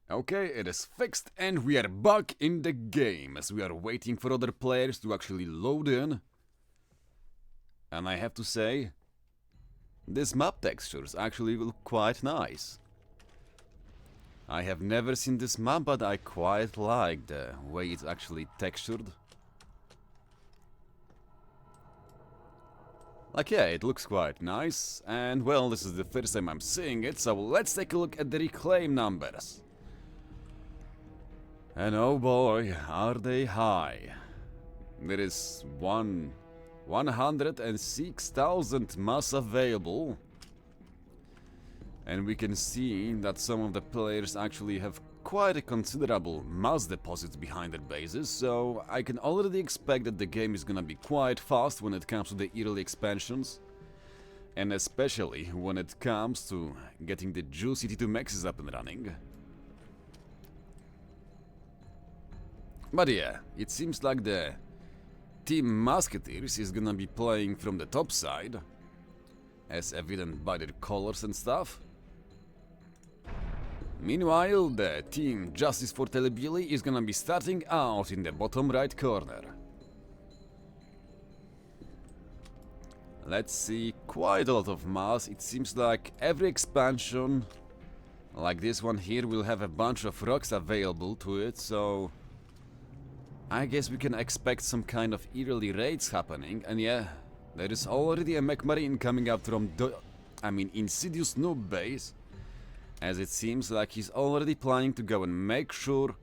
Okay, it is fixed and we are back in the game as we are waiting for other players to actually load in. And I have to say, this map textures actually look quite nice. I have never seen this map, but I quite like the way it's actually textured. Like, yeah, it looks quite nice, and well, this is the first time I'm seeing it, so let's take a look at the reclaim numbers. And oh boy, are they high. There is 106,000 mass available. And we can see that some of the players actually have quite a considerable mass deposits behind their bases, so I can already expect that the game is gonna be quite fast when it comes to the early expansions. And especially when it comes to getting the juicy T2 Maxes up and running. But yeah, it seems like the Team Musketeers is gonna be playing from the top side, as evident by their colors and stuff. Meanwhile, the Team Justice for TheWheelie is gonna be starting out in the bottom right corner. Let's see, quite a lot of mass. It seems like every expansion, like this one here, will have a bunch of rocks available to it, so I guess we can expect some kind of early raids happening. And yeah, there is already a mech marine coming up from Insidious Noob base, as it seems like he's already planning to go and make sure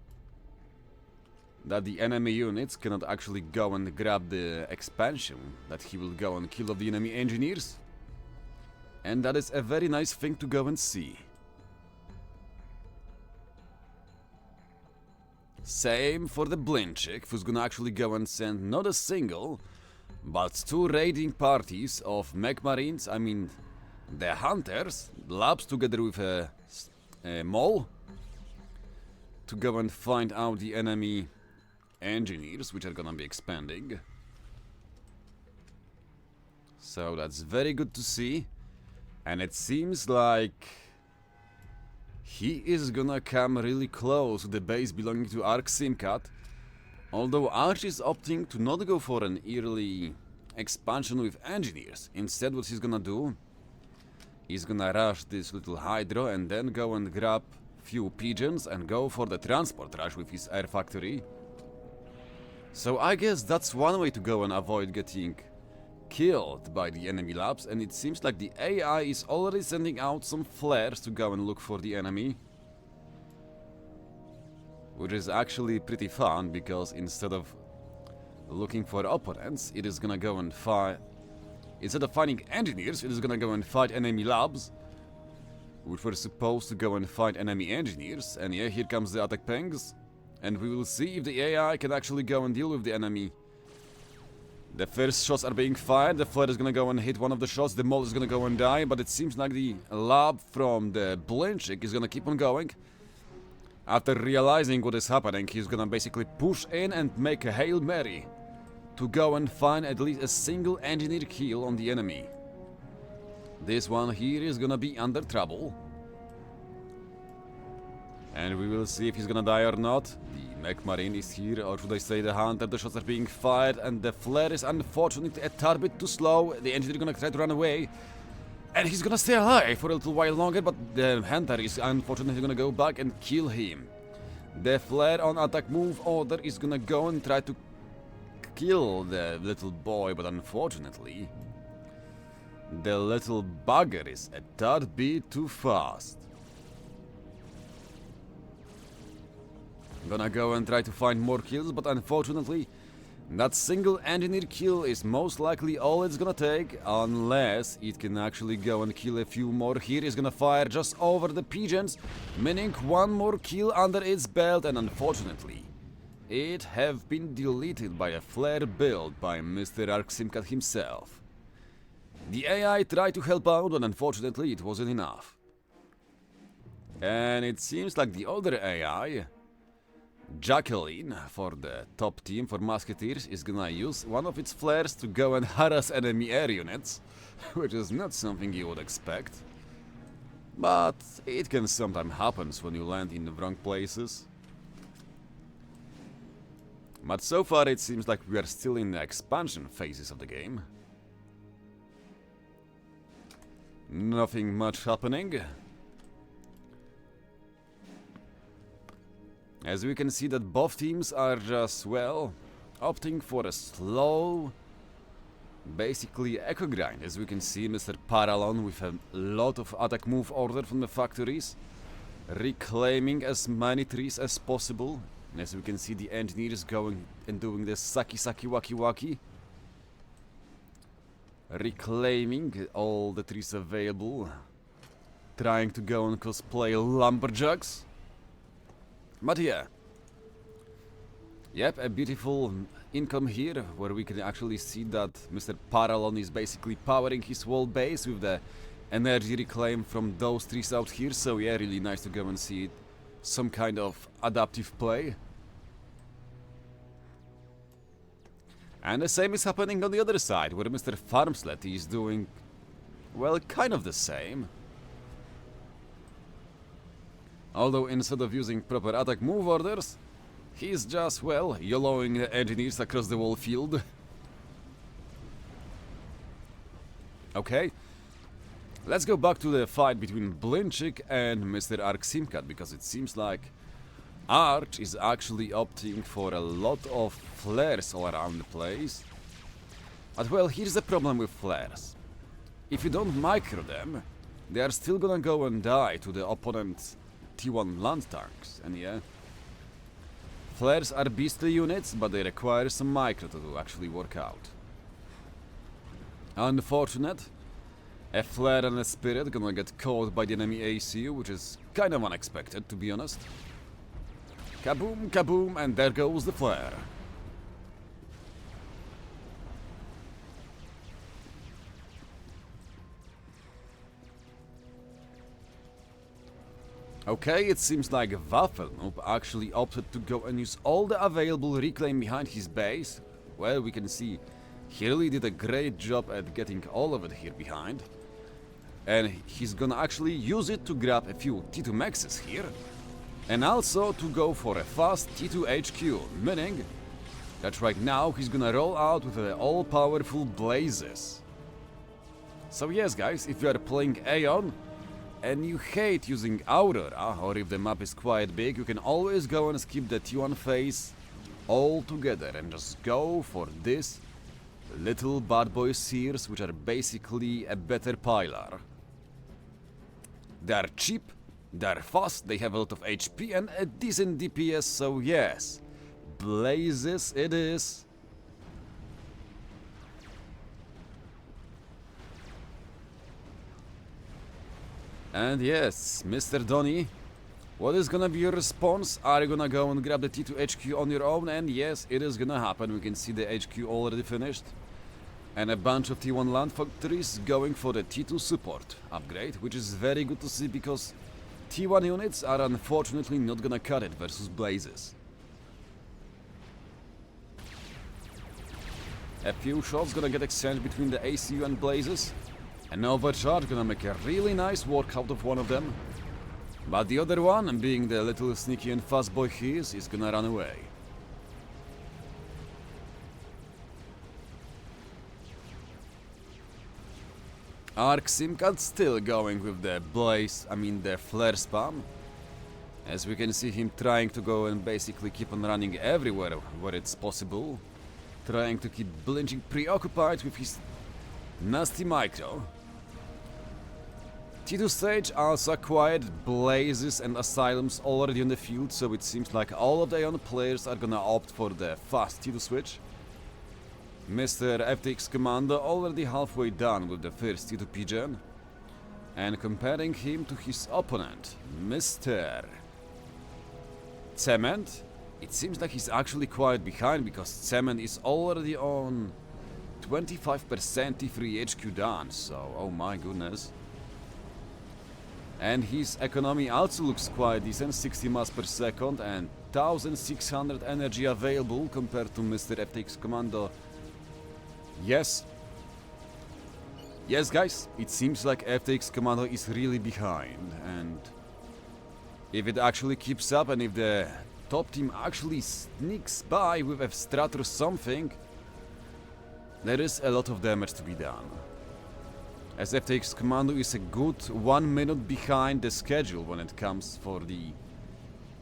that the enemy units cannot actually go and grab the expansion, that he will go and kill off the enemy engineers. And that is a very nice thing to go and see. Same for the Blinchik, who's gonna actually go and send not a single, but two raiding parties of mech marines, the hunters, labs together with a mole, to go and find out the enemy engineers, which are gonna be expanding. So that's very good to see, and it seems like he is gonna come really close to the base belonging to Arc Simcat, although Arch is opting to not go for an early expansion with engineers. Instead, what he's gonna do, he's gonna rush this little Hydro and then go and grab few pigeons and go for the transport rush with his air factory. So I guess that's one way to go and avoid getting killed by the enemy labs, and it seems like the AI is already sending out some flares to go and look for the enemy. Which is actually pretty fun, because instead of looking for opponents, it is gonna go and fight. Instead of finding engineers, it is gonna go and fight enemy labs, which were supposed to go and fight enemy engineers. And yeah, here comes the attack pangs, and we will see if the AI can actually go and deal with the enemy. The first shots are being fired, the flare is gonna go and hit one of the shots, the mole is gonna go and die, but it seems like the lab from the Blinchik is gonna keep on going. After realizing what is happening, he's gonna basically push in and make a Hail Mary to go and find at least a single engineer kill on the enemy. This one here is gonna be under trouble. And we will see if he's gonna die or not. The mech marine is here, or should I say the hunter. The shots are being fired and the flare is unfortunately a tad bit too slow. The engineer is gonna try to run away. And he's gonna stay alive for a little while longer, but the hunter is unfortunately gonna go back and kill him. The flare on attack move order is gonna go and try to kill the little boy, but unfortunately the little bugger is a tad bit too fast. Gonna go and try to find more kills, but unfortunately that single engineer kill is most likely all it's gonna take, unless it can actually go and kill a few more. Here is gonna fire just over the pigeons, meaning one more kill under its belt, and unfortunately it have been deleted by a flare build by Mr. Arc Simcat himself. The AI tried to help out, but unfortunately it wasn't enough. And it seems like the other AI, Jacqueline, for the top team for Musketeers, is gonna use one of its flares to go and harass enemy air units, which is not something you would expect. But it can sometimes happen when you land in the wrong places. But so far it seems like we are still in the expansion phases of the game. Nothing much happening. As we can see that both teams are just, well, opting for a slow, basically eco grind. As we can see, Mr. Parallon with a lot of attack move order from the factories, reclaiming as many trees as possible. And as we can see, the engineers going and doing the saki saki waki waki, reclaiming all the trees available, trying to go and cosplay lumberjacks. But yeah, yep, a beautiful income here, where we can actually see that Mr. Parallon is basically powering his whole base with the energy reclaim from those trees out here. So yeah, really nice to go and see it. Some kind of adaptive play. And the same is happening on the other side, where Mr. Farmslet is doing, well, kind of the same. Although instead of using proper attack move orders, he's just, well, YOLOing the engineers across the whole field. Okay, let's go back to the fight between Blinchik and Mr. Ark Simkat, because it seems like Arch is actually opting for a lot of flares all around the place. But well, here's the problem with flares. If you don't micro them, they are still gonna go and die to the opponent's T1 land tanks, and yeah. Flares are beastly units, but they require some micro to actually work out. Unfortunate. A flare and a spirit gonna get caught by the enemy ACU, which is kind of unexpected, to be honest. Kaboom, kaboom, and there goes the flare. Okay, it seems like waffelzNoob actually opted to go and use all the available reclaim behind his base. Well, we can see he really did a great job at getting all of it here behind. And he's gonna actually use it to grab a few T2 maxes here. And also to go for a fast T2 HQ, meaning that right now he's gonna roll out with the all-powerful blazes. So yes guys, if you are playing Aeon, and you hate using Aurora, or if the map is quite big, you can always go and skip the T1 phase altogether and just go for this little bad boy Sears, which are basically a better pilar. They are cheap, they are fast, they have a lot of HP and a decent DPS, so yes, blazes it is. And yes, Mr. Donny, what is gonna be your response? Are you gonna go and grab the T2 HQ on your own? And yes, it is gonna happen. We can see the HQ already finished. And a bunch of T1 land factories going for the T2 support upgrade, which is very good to see because T1 units are unfortunately not gonna cut it versus blazes. A few shots gonna get exchanged between the ACU and blazes. An overcharge gonna make a really nice work out of one of them. But the other one, being the little sneaky and fast boy he is gonna run away. Ark Simkat still going with the blaze, the flare spam. As we can see him trying to go and basically keep on running everywhere where it's possible. Trying to keep Blinchik preoccupied with his nasty micro. T2 stage also acquired blazes and asylums already on the field, so it seems like all of the Aeon players are gonna opt for the fast T2 switch. Mr. FTX Commando already halfway done with the first T2 PGen. And comparing him to his opponent, Mr. Cement, it seems like he's actually quite behind because Cement is already on 25% T3 HQ done, so oh my goodness. And his economy also looks quite decent, 60 mass per second and 1600 energy available compared to Mr. FTX Commando. Yes, Yes, guys, it seems like FTX Commando is really behind, and if it actually keeps up and if the top team actually sneaks by with a strat or something, there is a lot of damage to be done. As FTX Commando is a good 1 minute behind the schedule when it comes for the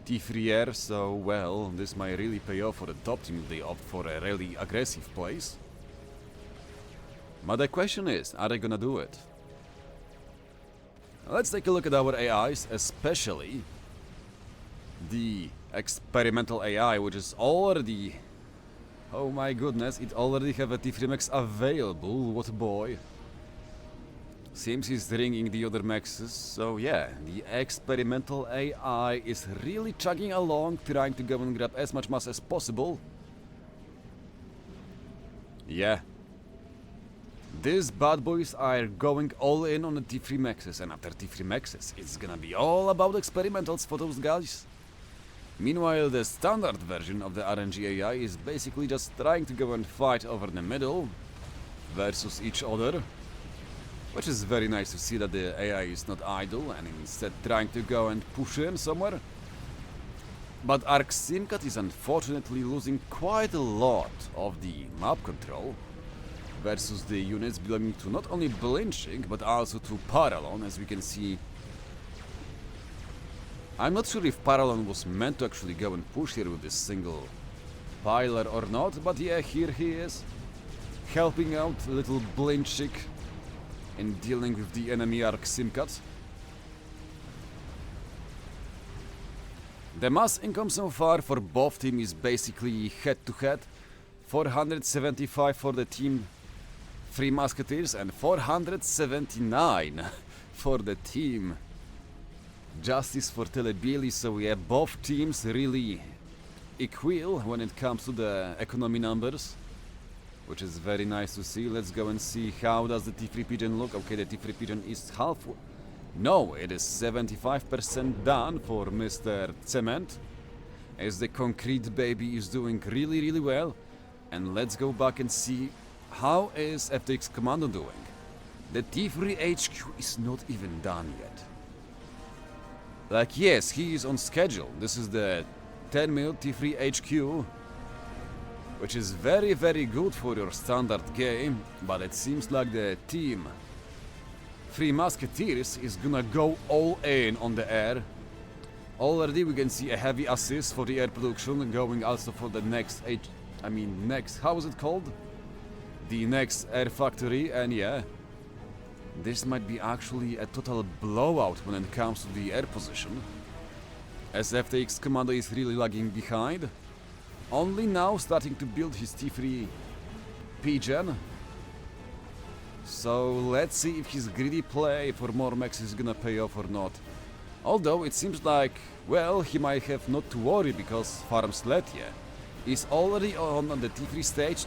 T3R, so well, this might really pay off for the top team if they opt for a really aggressive plays. But the question is, are they gonna do it? Let's take a look at our AIs, especially the experimental AI, which is already... Oh my goodness, it already have a T3 max available, what a boy. Seems he's ringing the other maxes, so yeah, the experimental AI is really chugging along, trying to go and grab as much mass as possible. Yeah. These bad boys are going all in on the T3 maxes, and after T3 maxes, it's gonna be all about experimentals for those guys. Meanwhile, the standard version of the RNG AI is basically just trying to go and fight over the middle versus each other. Which is very nice to see that the AI is not idle and instead trying to go and push in somewhere. But Arc Simcat is unfortunately losing quite a lot of the map control versus the units belonging to not only Blinching but also to Parallon, as we can see. I'm not sure if Parallon was meant to actually go and push here with this single piler or not, but yeah, here he is, helping out little Blinching in dealing with the enemy Arc Simcat. The mass income so far for both teams is basically head-to-head. 475 for the team Three Musketeers and 479 for the team Justice for TheWheelie, so yeah, both teams really equal when it comes to the economy numbers, which is very nice to see. Let's go and see how does the T3 Pigeon look. Okay, the T3 Pigeon is half... No, it is 75% done for Mr. Cement, as the Concrete Baby is doing really well. And let's go back and see how is FTX Commando doing. The T3 HQ is not even done yet. Like, yes, he is on schedule. This is the 10-minute T3 HQ, which is very good for your standard game, but it seems like the team Three Musketeers is gonna go all in on the air. Already we can see a heavy assist for the air production, going also for the next how is it called? The next air factory, and yeah, this might be actually a total blowout when it comes to the air position, as FTX Commando is really lagging behind. Only now starting to build his T3 Pigeon. So let's see if his greedy play for more max is gonna pay off or not. Although it seems like, well, he might have not to worry because Farmsletje is already on the T3 stage,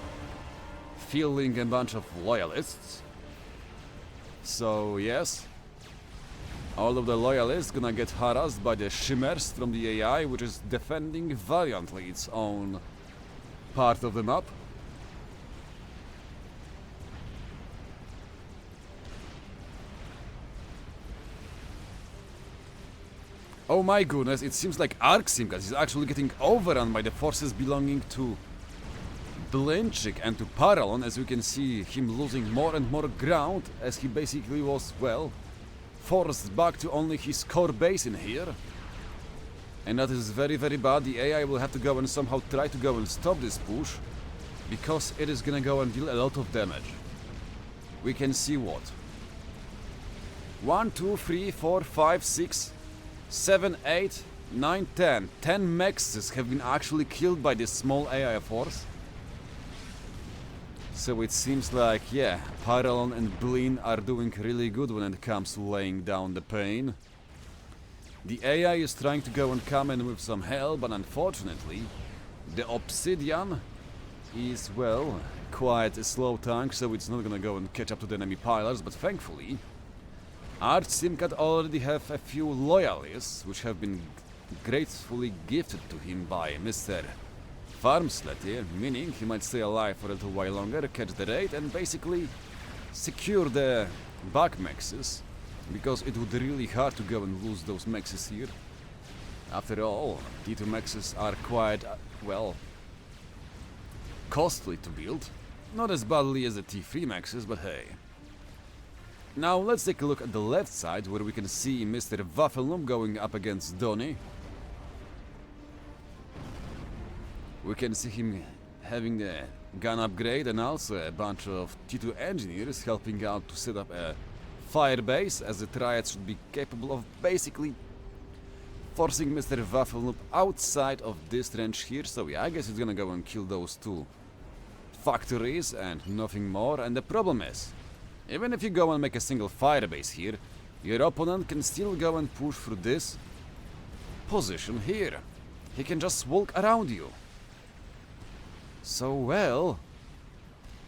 fielding a bunch of loyalists. So yes, all of the loyalists gonna get harassed by the Shimmers from the AI, which is defending valiantly its own part of the map. Oh my goodness, it seems like Arc Simcat is actually getting overrun by the forces belonging to Blinchik and to Parallon, as we can see him losing more and more ground, as he basically was, well, forced back to only his core base in here. And that is very bad. The AI will have to go and somehow try to go and stop this push, because it is gonna go and deal a lot of damage. We can see what? 1, 2, 3, 4, 5, 6, 7, 8, 9, 10. 10 maxes have been actually killed by this small AI force. So it seems like, yeah, Parallon and Blin are doing really good when it comes to laying down the pain. The AI is trying to go and come in with some help, but unfortunately, the Obsidian is, well, quite a slow tank, so it's not gonna go and catch up to the enemy pilots, but thankfully, Arc Simcat already have a few loyalists, which have been gratefully gifted to him by Mr. Farmsletje, meaning he might stay alive for a little while longer, catch the raid, and basically secure the back mexes, because it would be really hard to go and lose those mexes here. After all, T2 mexes are quite, well, costly to build. Not as badly as the T3 mexes, but hey. Now let's take a look at the left side, where we can see Mr. waffelzNoob going up against Endranii. We can see him having the gun upgrade and also a bunch of T2 engineers helping out to set up a fire base, as the triad should be capable of basically forcing Mr. waffelzNoob outside of this range here. So yeah, I guess he's gonna go and kill those two factories and nothing more. And the problem is, even if you go and make a single fire base here, your opponent can still go and push through this position here. He can just walk around you. So well,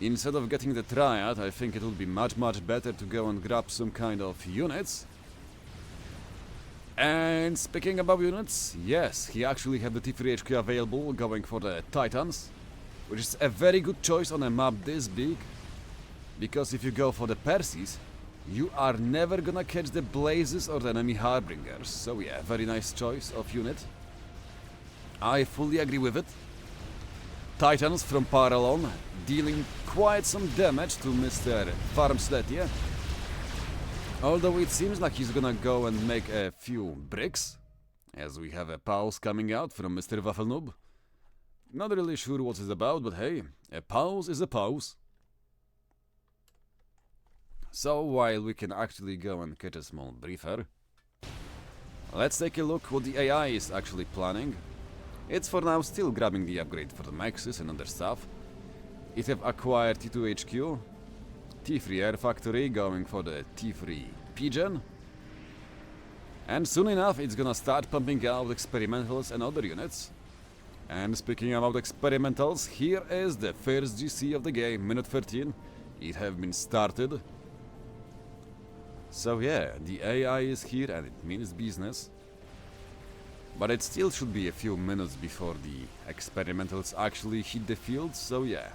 instead of getting the triad, I think it would be much better to go and grab some kind of units. And speaking about units, yes, he actually had the T3 HQ available going for the Titans, which is a very good choice on a map this big, because if you go for the Perseus, you are never gonna catch the Blazes or the enemy Harbingers. So yeah, very nice choice of unit. I fully agree with it. Titans from Paralon dealing quite some damage to Mr. Farmsletje. Although it seems like he's gonna go and make a few bricks, as we have a pause coming out from Mr. waffelzNoob. Not really sure what it's about, but hey, a pause is a pause. So while we can actually go and catch a small briefer, let's take a look what the AI is actually planning. It's for now still grabbing the upgrade for the mexes and other stuff. It have acquired T2 HQ, T3 Air Factory going for the T3 Pigeon, and soon enough it's gonna start pumping out experimentals and other units. And speaking about experimentals, here is the first GC of the game, minute 13. It have been started. So yeah, the AI is here and it means business. But it still should be a few minutes before the experimentals actually hit the field, so yeah.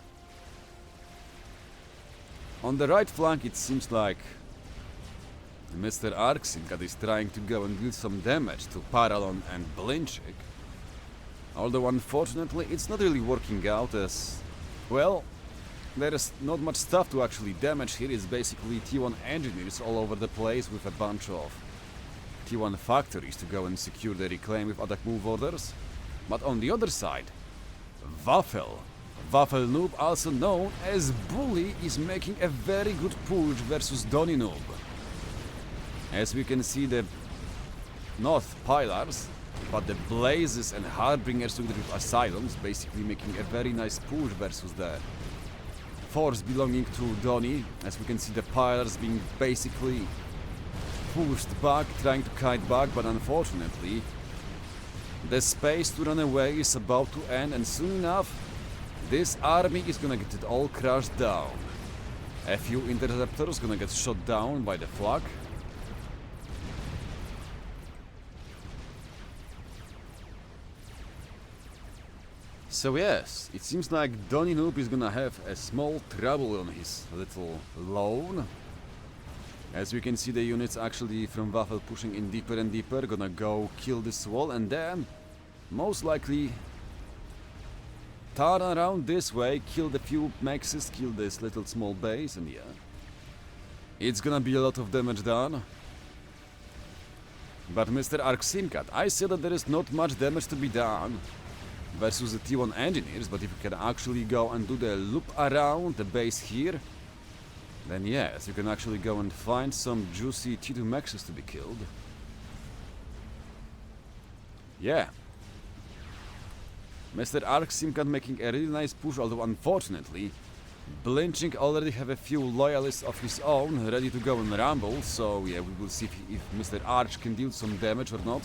On the right flank it seems like Mr. Arxinkat is trying to go and deal some damage to Paralon and Blinchik. Although unfortunately it's not really working out, as, well, there is not much stuff to actually damage here. It's basically T1 engineers all over the place with a bunch of T1 factories to go and secure the reclaim with attack move orders. But on the other side, waffelzNoob, also known as Bully, is making a very good push versus Endranii. As we can see, the North Pillars, but the Blazes and Harbingers together with Asylums, basically making a very nice push versus the force belonging to Endranii. As we can see, the Pillars being basically pushed back, trying to kite back, but unfortunately the space to run away is about to end, and soon enough this army is gonna get it all crushed down. A few interceptors gonna get shot down by the flak. So yes, it seems like Endranii is gonna have a small trouble on his little loan. As we can see, the units actually from Waffel pushing in deeper and deeper, gonna go kill this wall and then most likely turn around this way, kill the few mexes, kill this little small base, and yeah, it's gonna be a lot of damage done. But Mr. Arxinkat, I said that there is not much damage to be done versus the T1 engineers, but if you can actually go and do the loop around the base here, then yes, you can actually go and find some juicy T2 mexes to be killed. Yeah. Mr. Arxinkat making a really nice push, although unfortunately Blinching already have a few loyalists of his own ready to go and rumble, so yeah, we will see if Mr. Arch can deal some damage or not.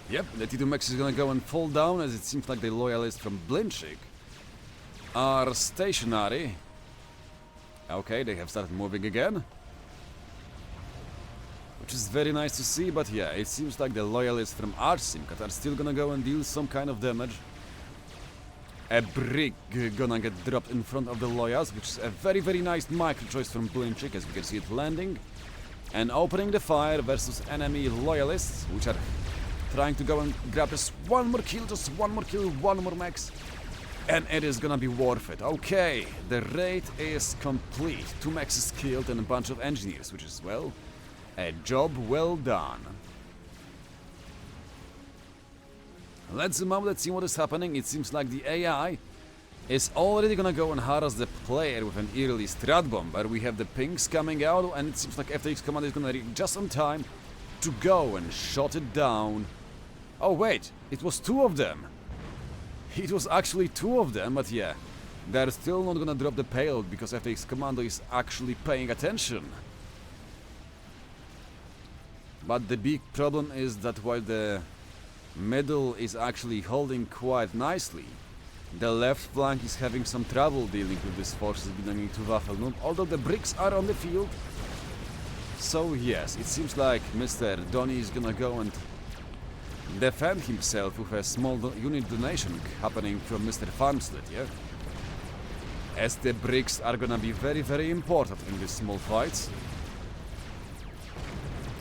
Yep, the T2 Mex is gonna go and fall down, as it seems like the loyalists from Blinchik are stationary. Okay, they have started moving again. which is very nice to see, but yeah, it seems like the loyalists from Archsimkat are still gonna go and deal some kind of damage. A brick gonna get dropped in front of the loyals, which is a very nice micro choice from Blinchik, as we can see it landing. And opening the fire versus enemy loyalists, which are trying to go and grab just one more kill, one more max. And it is gonna be worth it. Okay, the raid is complete. 2 maxes killed and a bunch of engineers, which is, well, a job well done. Let's zoom out, let's see what is happening. It seems like the AI is already gonna go and harass the player with an early strat bomber. We have the pings coming out, and it seems like FTX command is gonna reach just on time to go and shut it down. Oh wait, it was 2 of them. It was actually 2 of them, but yeah, they're still not gonna drop the payload because FTX Commando is actually paying attention. But the big problem is that while the middle is actually holding quite nicely, the left flank is having some trouble dealing with these forces belonging to waffelzNoob, although the bricks are on the field. So yes, it seems like Mr. Donny is gonna go and defend himself with a small unit donation happening from Mr. Farmslet, yeah? As the bricks are gonna be very important in these small fights.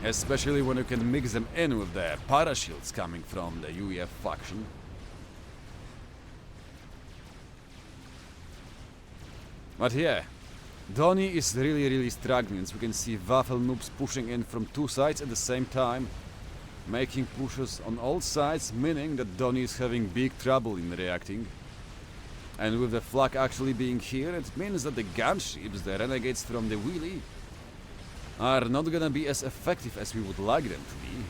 Especially when you can mix them in with the parashields coming from the UEF faction. But yeah, Donny is really struggling, as we can see waffelzNoobs pushing in from 2 sides at the same time, making pushes on all sides, meaning that Donny is having big trouble in reacting. And with the flag actually being here, it means that the gunships, the renegades from the TheWheelie, are not gonna be as effective as we would like them to be.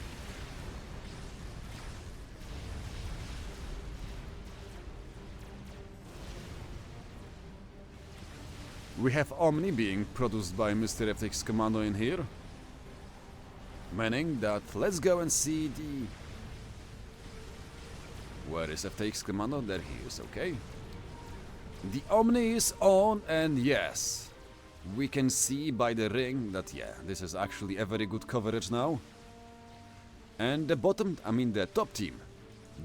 We have Omni being produced by Mr. FTX Commando in here. Meaning that let's go and see the... Where is FTX Commando? There he is, okay. The Omni is on, and yes, we can see by the ring that, yeah, this is actually a very good coverage now. And the top team,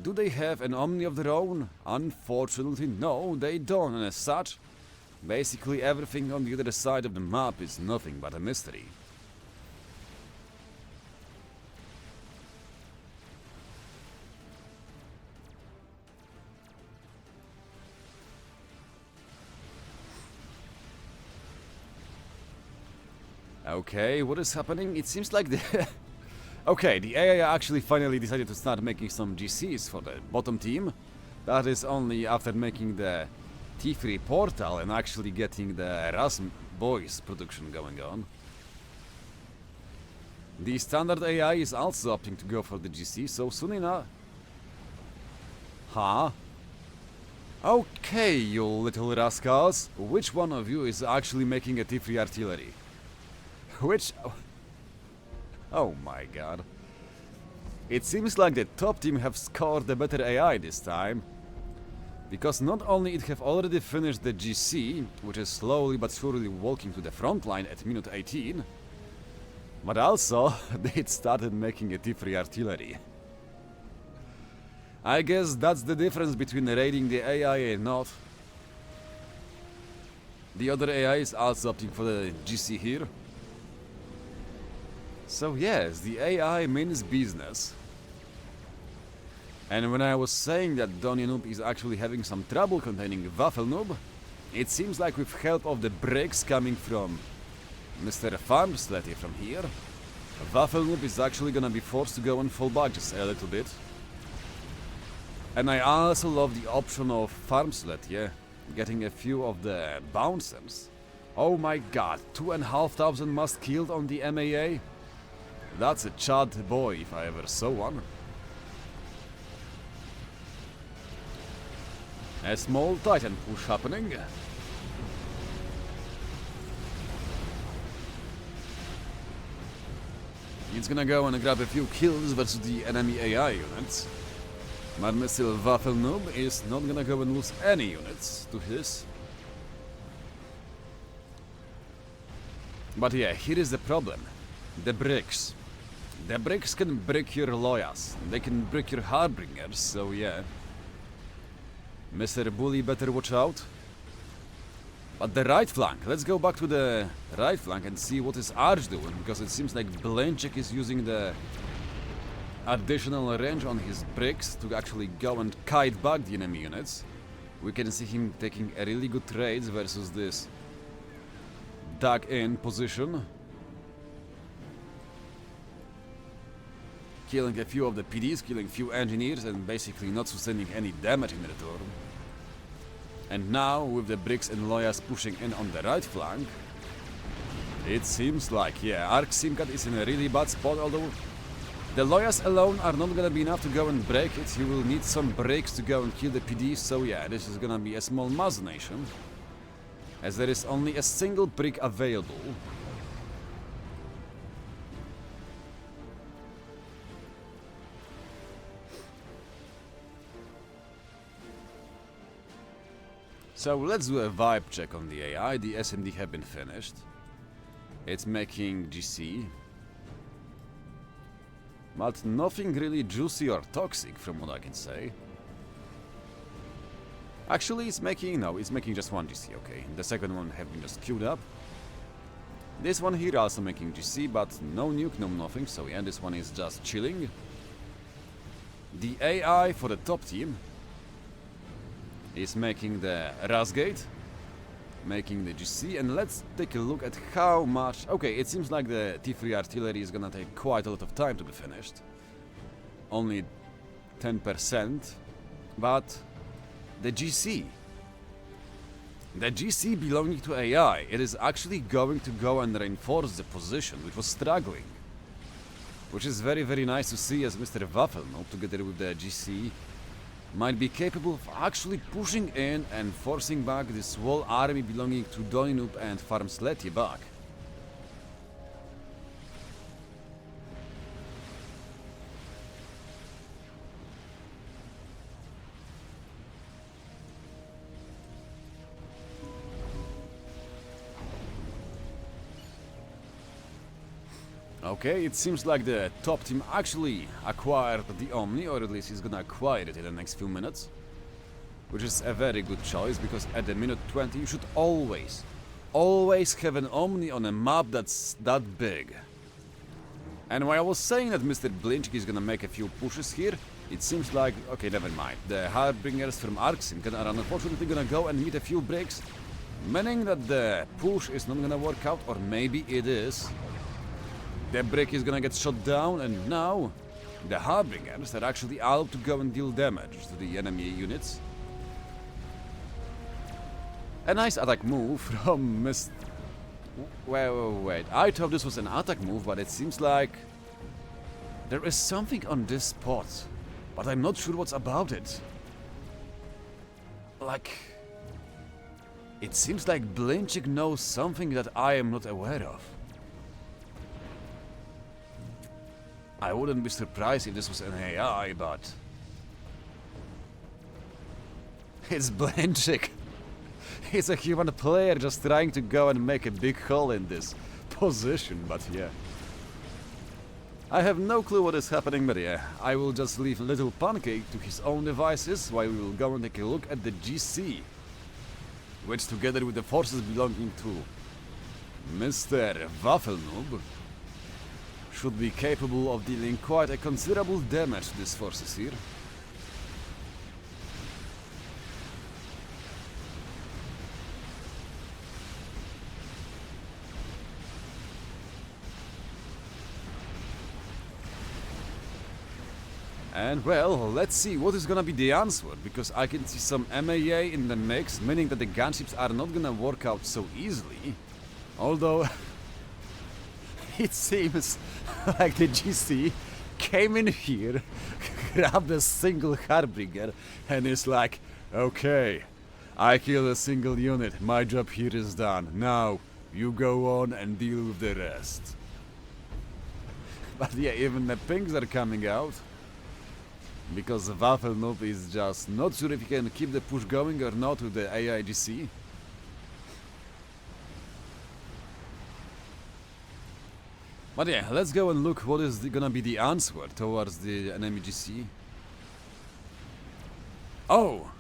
do they have an Omni of their own? Unfortunately, no, they don't, and as such, basically everything on the other side of the map is nothing but a mystery. Okay, what is happening? It seems like the... Okay, the AI actually finally decided to start making some GCs for the bottom team. That is only after making the T3 portal and actually getting the Erasmus boys production going on. The standard AI is also opting to go for the GC, so soon enough... Huh? Okay, you little rascals. Which one of you is actually making a T3 artillery? Which... Oh my god. It seems like the top team have scored the better AI this time. Because not only it have already finished the GC, which is slowly but surely walking to the front line at minute 18, but also they started making a T3 artillery. I guess that's the difference between raiding the AI and not. The other AI is also opting for the GC here. So yes, the AI means business. And when I was saying that TheWheelie is actually having some trouble containing waffelzNoob, it seems like with help of the bricks coming from Mr. Farmslet from here, waffelzNoob is actually gonna be forced to go and fall back just a little bit. And I also love the option of Farmslet, yeah, getting a few of the bouncers. Oh my god, 2,500 must killed on the MAA? That's a Chad boy if I ever saw one. A small Titan push happening. It's gonna go and grab a few kills versus the enemy AI units. But Mr. waffelzNoob is not gonna go and lose any units to his. But yeah, here is the problem. The bricks. The bricks can break your Loyas, they can break your Harbingers, so yeah. Mr. Bully better watch out. But the right flank, let's go back to the right flank and see what is Arch doing, because it seems like Blenchik is using the additional range on his bricks to actually go and kite back the enemy units. We can see him taking a really good trades versus this dug in position. Killing a few of the PDs, killing few engineers and basically not sustaining any damage in return. And now, with the bricks and Loyas pushing in on the right flank, it seems like, yeah, Arc Simkat is in a really bad spot, although the Loyas alone are not gonna be enough to go and break it. You will need some breaks to go and kill the PDs, so yeah, this is gonna be a small mass nation, as there is only a single brick available. So let's do a vibe check on the AI. The SMD have been finished. It's making GC. But nothing really juicy or toxic from what I can say. Actually it's making just one GC, okay. The second one have been just queued up. This one here also making GC, but no nuke, no nothing, so yeah, this one is just chilling. The AI for the top team is making the Rasgate, making the GC, and let's take a look at how much... Okay, it seems like the T3 artillery is gonna take quite a lot of time to be finished. Only 10%, but the GC belonging to AI, it is actually going to go and reinforce the position, which was struggling. Which is very, very nice to see, as Mr. waffelzNoob, together with the GC, might be capable of actually pushing in and forcing back this whole army belonging to TheWheelie and FAF back. Okay, it seems like the top team actually acquired the Omni, or at least he's gonna acquire it in the next few minutes. Which is a very good choice, because at the minute 20 you should always have an Omni on a map that's that big. And while I was saying that Mr. Blinchik is gonna make a few pushes here, it seems like, okay, never mind. The Harbingers from Arxim are unfortunately gonna go and meet a few breaks, meaning that the push is not gonna work out, or maybe it is. The brick is gonna get shot down, and now the Harbingers are actually allowed to go and deal damage to the enemy units. A nice attack move from Mr. Wait. I thought this was an attack move, but it seems like there is something on this spot, but I'm not sure what's about it. Like, it seems like Blinchik knows something that I am not aware of. I wouldn't be surprised if this was an AI, but it's Blinchik. He's a human player just trying to go and make a big hole in this position, but yeah. I have no clue what is happening, but yeah, I will just leave Little Pancake to his own devices while we will go and take a look at the GC, which together with the forces belonging to Mr. waffelzNoob should be capable of dealing quite a considerable damage to these forces here. And well, let's see what is gonna be the answer, because I can see some MAA in the mix, meaning that the gunships are not gonna work out so easily. Although it seems like the GC came in here, grabbed a single Harbinger, and is like, okay, I killed a single unit, my job here is done, now you go on and deal with the rest. But yeah, even the pings are coming out, because waffelzNoob is just not sure if he can keep the push going or not with the AI GC. But yeah, let's go and look what is gonna be the answer towards the enemy GC. Oh!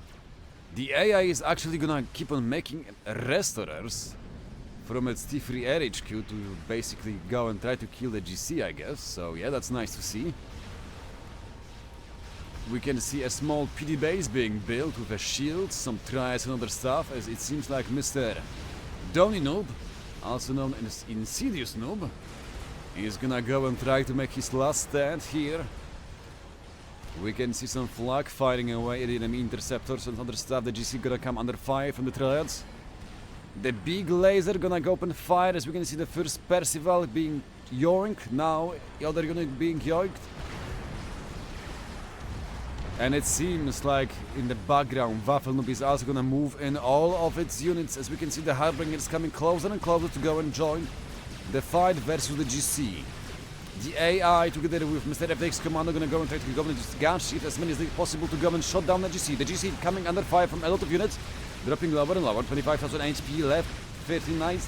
The AI is actually gonna keep on making restorers from its T3 Air HQ to basically go and try to kill the GC, I guess. So yeah, that's nice to see. We can see a small PD base being built with a shield, some trials and other stuff, as it seems like Mr. TheWheelie, also known as Insidious Noob, is gonna go and try to make his last stand here. We can see some flak firing away at enemy interceptors and other stuff. The GC gonna come under fire from the triads. The big laser gonna go open fire, as we can see the first Percival being yoinked, now the other unit being yoinked. And it seems like in the background waffelzNoob is also gonna move in all of its units, as we can see the Harbingers coming closer and closer to go and join the fight versus the GC. The AI together with Mr. FX Commando gonna go and try to go and just gunship as many as possible to go and shut down the GC. The GC coming under fire from a lot of units, dropping lower and lower, 25,000 HP left, 59,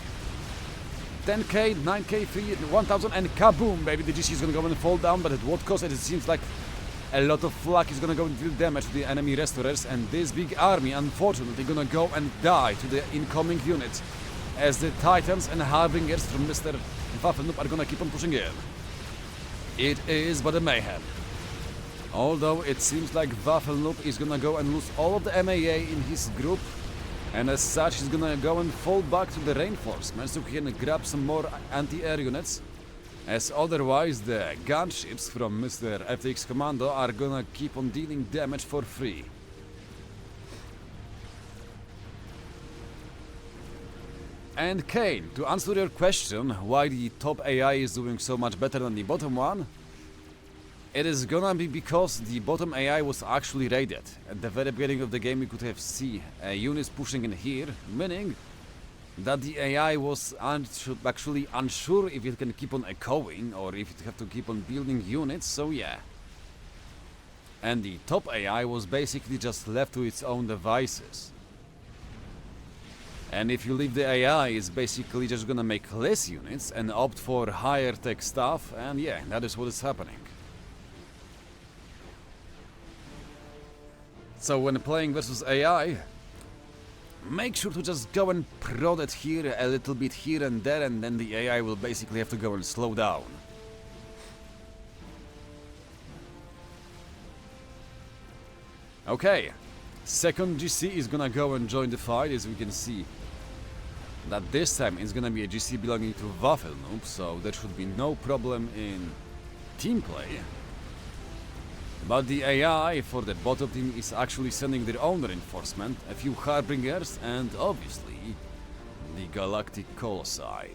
10k, 9k, 1,000 and kaboom baby, the GC is gonna go and fall down, but at what cost? It seems like a lot of flak is gonna go and deal damage to the enemy restorers, and this big army unfortunately gonna go and die to the incoming units, as the Titans and Harbingers from Mr. waffelzNoob are gonna keep on pushing in. It is but a mayhem. Although it seems like waffelzNoob is gonna go and lose all of the MAA in his group, and as such he's gonna go and fall back to the reinforcements so he can grab some more anti-air units, as otherwise the gunships from Mr. FX Commando are gonna keep on dealing damage for free. And Kane, to answer your question why the top AI is doing so much better than the bottom one, it is gonna be because the bottom AI was actually raided. At the very beginning of the game we could have seen units pushing in here, meaning that the AI was actually unsure if it can keep on echoing or if it have to keep on building units, so yeah. And the top AI was basically just left to its own devices. And if you leave the AI, it's basically just gonna make less units and opt for higher tech stuff, and yeah, that is what is happening. So when playing versus AI, make sure to just go and prod it here, a little bit here and there, and then the AI will basically have to go and slow down. Okay, second GC is gonna go and join the fight, as we can see that this time it's gonna be a GC belonging to waffelzNoob, so there should be no problem in team play. But the AI for the bottom team is actually sending their own reinforcement, a few Harbingers and obviously the Galactic Colossi.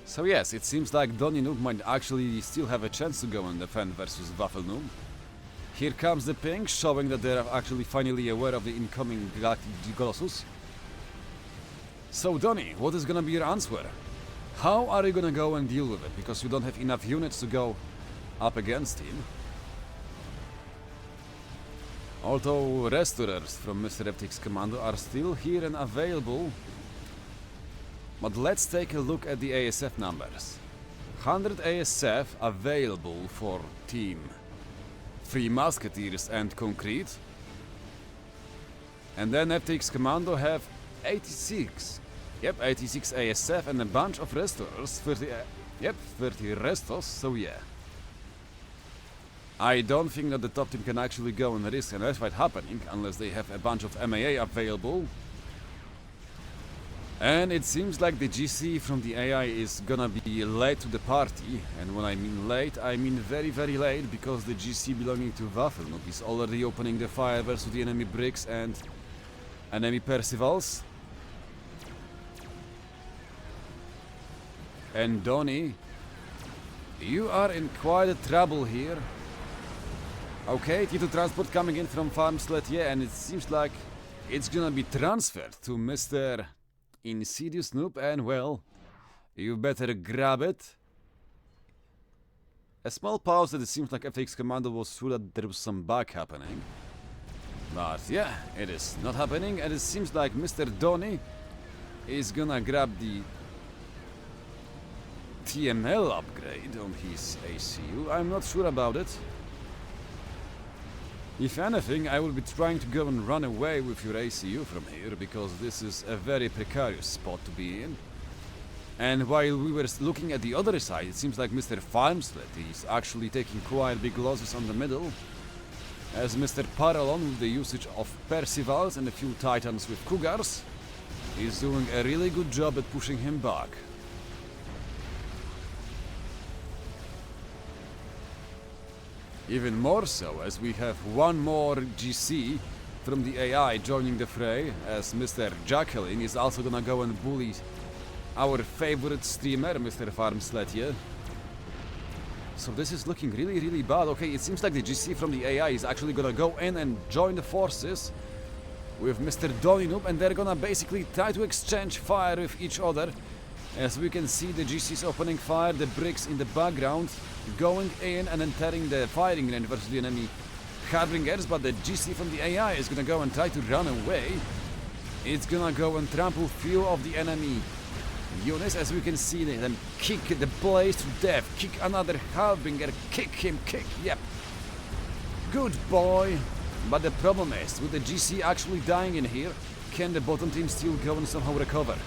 So yes, it seems like TheWheelie might actually still have a chance to go and defend versus waffelzNoob. Here comes the ping, showing that they are actually finally aware of the incoming Galactic Colossus. So Donnie, what is gonna be your answer? How are you gonna go and deal with it? Because you don't have enough units to go up against him. Although restorers from Mr. FX Commando are still here and available. But let's take a look at the ASF numbers. 100 ASF available for team 3 Musketeers and Concrete. And then FX Commando have 86. Yep, 86 ASF and a bunch of restorers. 30 restos, so yeah. I don't think that the top team can actually go and risk an airfight happening unless they have a bunch of MAA available. And it seems like the GC from the AI is gonna be late to the party, and when I mean late, I mean very very late, because the GC belonging to waffelzNoob is already opening the fire versus the enemy bricks and enemy Percivals. And Donnie, you are in quite a trouble here. Okay, T2 transport coming in from Farmslet, yeah, and it seems like it's gonna be transferred to Mr. Insidious Noob, and well, you better grab it A small pause that it seems like FX Commando was sure that there was some bug happening. But yeah, it is not happening, and it seems like Mr. Donny is gonna grab the TML upgrade on his ACU. I'm not sure about it. If anything, I will be trying to go and run away with your ACU from here, because this is a very precarious spot to be in. And while we were looking at the other side, it seems like Mr. Farmslet is actually taking quite big losses on the middle, as Mr. Parallon, with the usage of Percivals and a few Titans with Cougars, is doing a really good job at pushing him back. Even more so, as we have one more GC from the AI joining the fray, as Mr. Jacqueline is also gonna go and bully our favorite streamer, Mr. Farmslet here. So this is looking really, really bad. Okay, it seems like the GC from the AI is actually gonna go in and join the forces with Mr. Dolinoob, and they're gonna basically try to exchange fire with each other. As we can see, the GC's opening fire, the bricks in the background going in and entering the firing range versus the enemy Harbingers, but the GC from the AI is gonna go and try to run away. It's gonna go and trample few of the enemy units, as we can see them kick the Blaze to death, kick another Harbinger, kick him, yep. Good boy. But the problem is, with the GC actually dying in here, can the bottom team still go and somehow recover?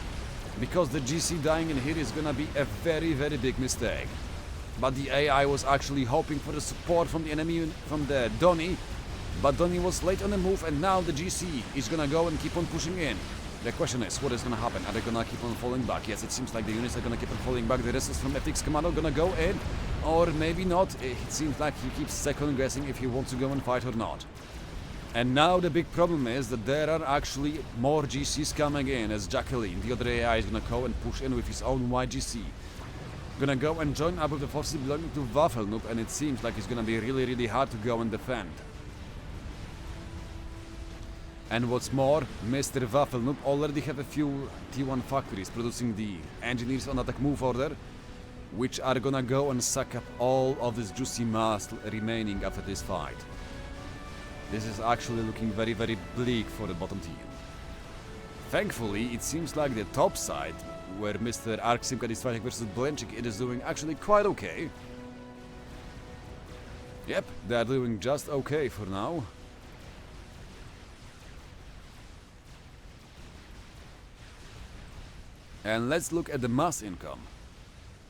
Because the GC dying in here is gonna be a very, very big mistake. But the AI was actually hoping for the support from the enemy, from the Donny, but Donny was late on the move, and now the GC is gonna go and keep on pushing in. The question is, what is gonna happen? Are they gonna keep on falling back? Yes, it seems like the units are gonna keep on falling back. The rest is from FX Commando gonna go in, or maybe not. It seems like he keeps second guessing if he wants to go and fight or not. And now the big problem is that there are actually more GCs coming in, as Jacqueline, the other AI, is gonna go and push in with his own YGC. Gonna go and join up with the forces belonging to waffelzNoob, and it seems like it's gonna be really, really hard to go and defend. And what's more, Mr. waffelzNoob already have a few T1 factories producing the engineers on attack move order, which are gonna go and suck up all of this juicy mass remaining after this fight. This is actually looking very, very bleak for the bottom team. Thankfully, it seems like the top side, where Mr. Ark-Simkat is fighting versus Blenchik, it is doing actually quite okay. Yep, they are doing just okay for now. And let's look at the mass income.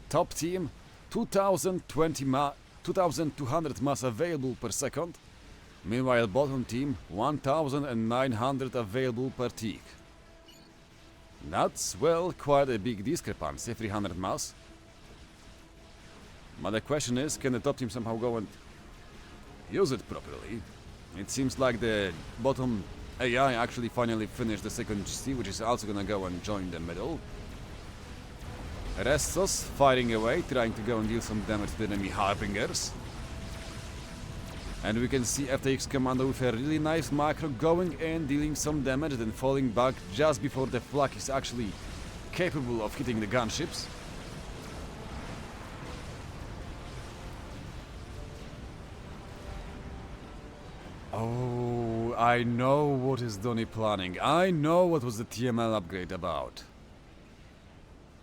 Top team, 2200 mass available per second. Meanwhile, bottom team, 1900 available per tick. That's, well, quite a big discrepancy, 300 mass. But the question is, can the top team somehow go and use it properly? It seems like the bottom AI actually finally finished the second GC, which is also gonna go and join the middle. Restos firing away, trying to go and deal some damage to the enemy Harbingers. And we can see FTX Commando with a really nice macro going in, dealing some damage, then falling back just before the flak is actually capable of hitting the gunships. Oh, I know what is Donny planning. I know what was the TML upgrade about.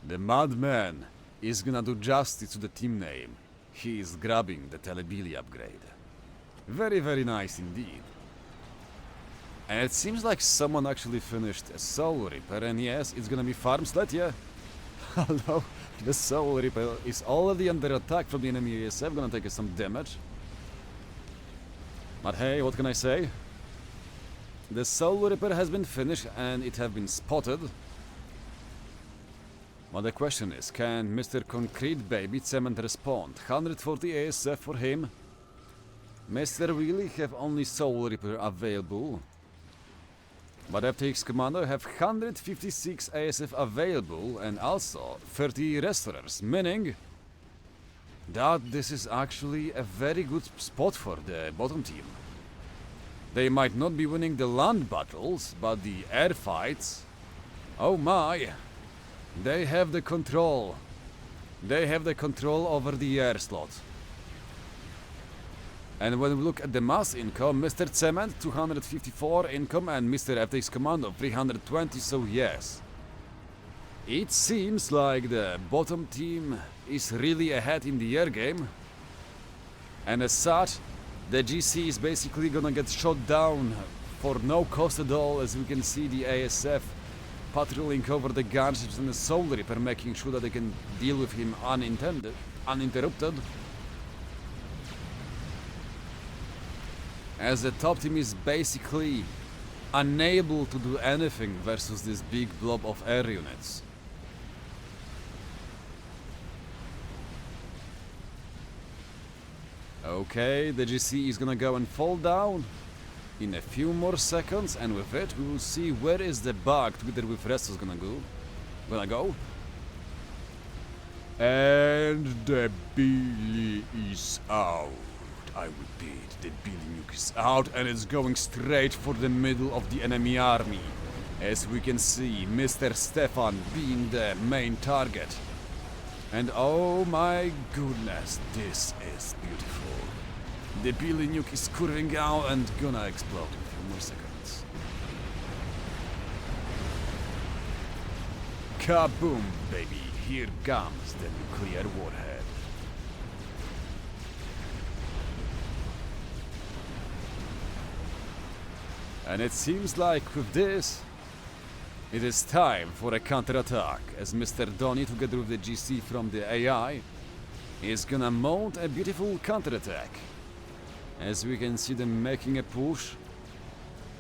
The madman is gonna do justice to the team name. He is grabbing the TheWheelie upgrade. Very, very nice indeed. And it seems like someone actually finished a Soul Reaper, and yes, it's gonna be Farmslet, yeah? Hello, the Soul Reaper is already under attack from the enemy ASF, gonna take some damage. But hey, what can I say? The Soul Reaper has been finished and it have been spotted. But the question is, can Mr. Concrete Baby Cement respond? 140 ASF for him. Mr. TheWheelie have only Soul Reaper available. But FTX Commando have 156 ASF available and also 30 Restorers, meaning that this is actually a very good spot for the bottom team. They might not be winning the land battles, but the air fights, oh my, they have the control. They have the control over the air slot. And when we look at the mass income, Mr. Cement 254 income and Mr. FTX Commando 320, so yes. It seems like the bottom team is really ahead in the air game. And as such, the GC is basically gonna get shot down for no cost at all, as we can see the ASF patrolling over the gunships and the Soul Reaper, making sure that they can deal with him uninterrupted. As the top team is basically unable to do anything versus this big blob of air units. Okay, the GC is gonna go and fall down in a few more seconds, and with it we will see where is the bug together with Restos gonna go. And the Billy is out. I repeat, the Billy nuke is out and it's going straight for the middle of the enemy army. As we can see, Mr. Stefan being the main target. And oh my goodness, this is beautiful. The Billy nuke is curving out and gonna explode in a few more seconds. Kaboom, baby, here comes the nuclear warhead. And it seems like with this, it is time for a counterattack, as Mr. Donny, together with the GC from the AI, is gonna mount a beautiful counterattack. As we can see them making a push,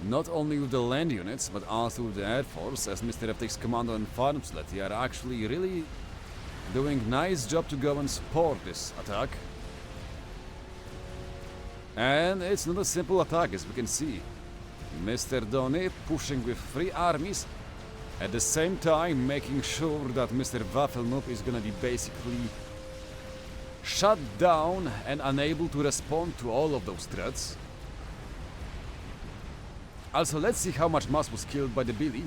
not only with the land units, but also with the Air Force, as Mr. FTX Commando and FARMsLETI are actually really doing nice job to go and support this attack. And it's not a simple attack, as we can see. Mr. Donny pushing with 3 armies, at the same time making sure that Mr. waffelzNoob is gonna be basically shut down and unable to respond to all of those threats. Also, let's see how much mass was killed by the Billy.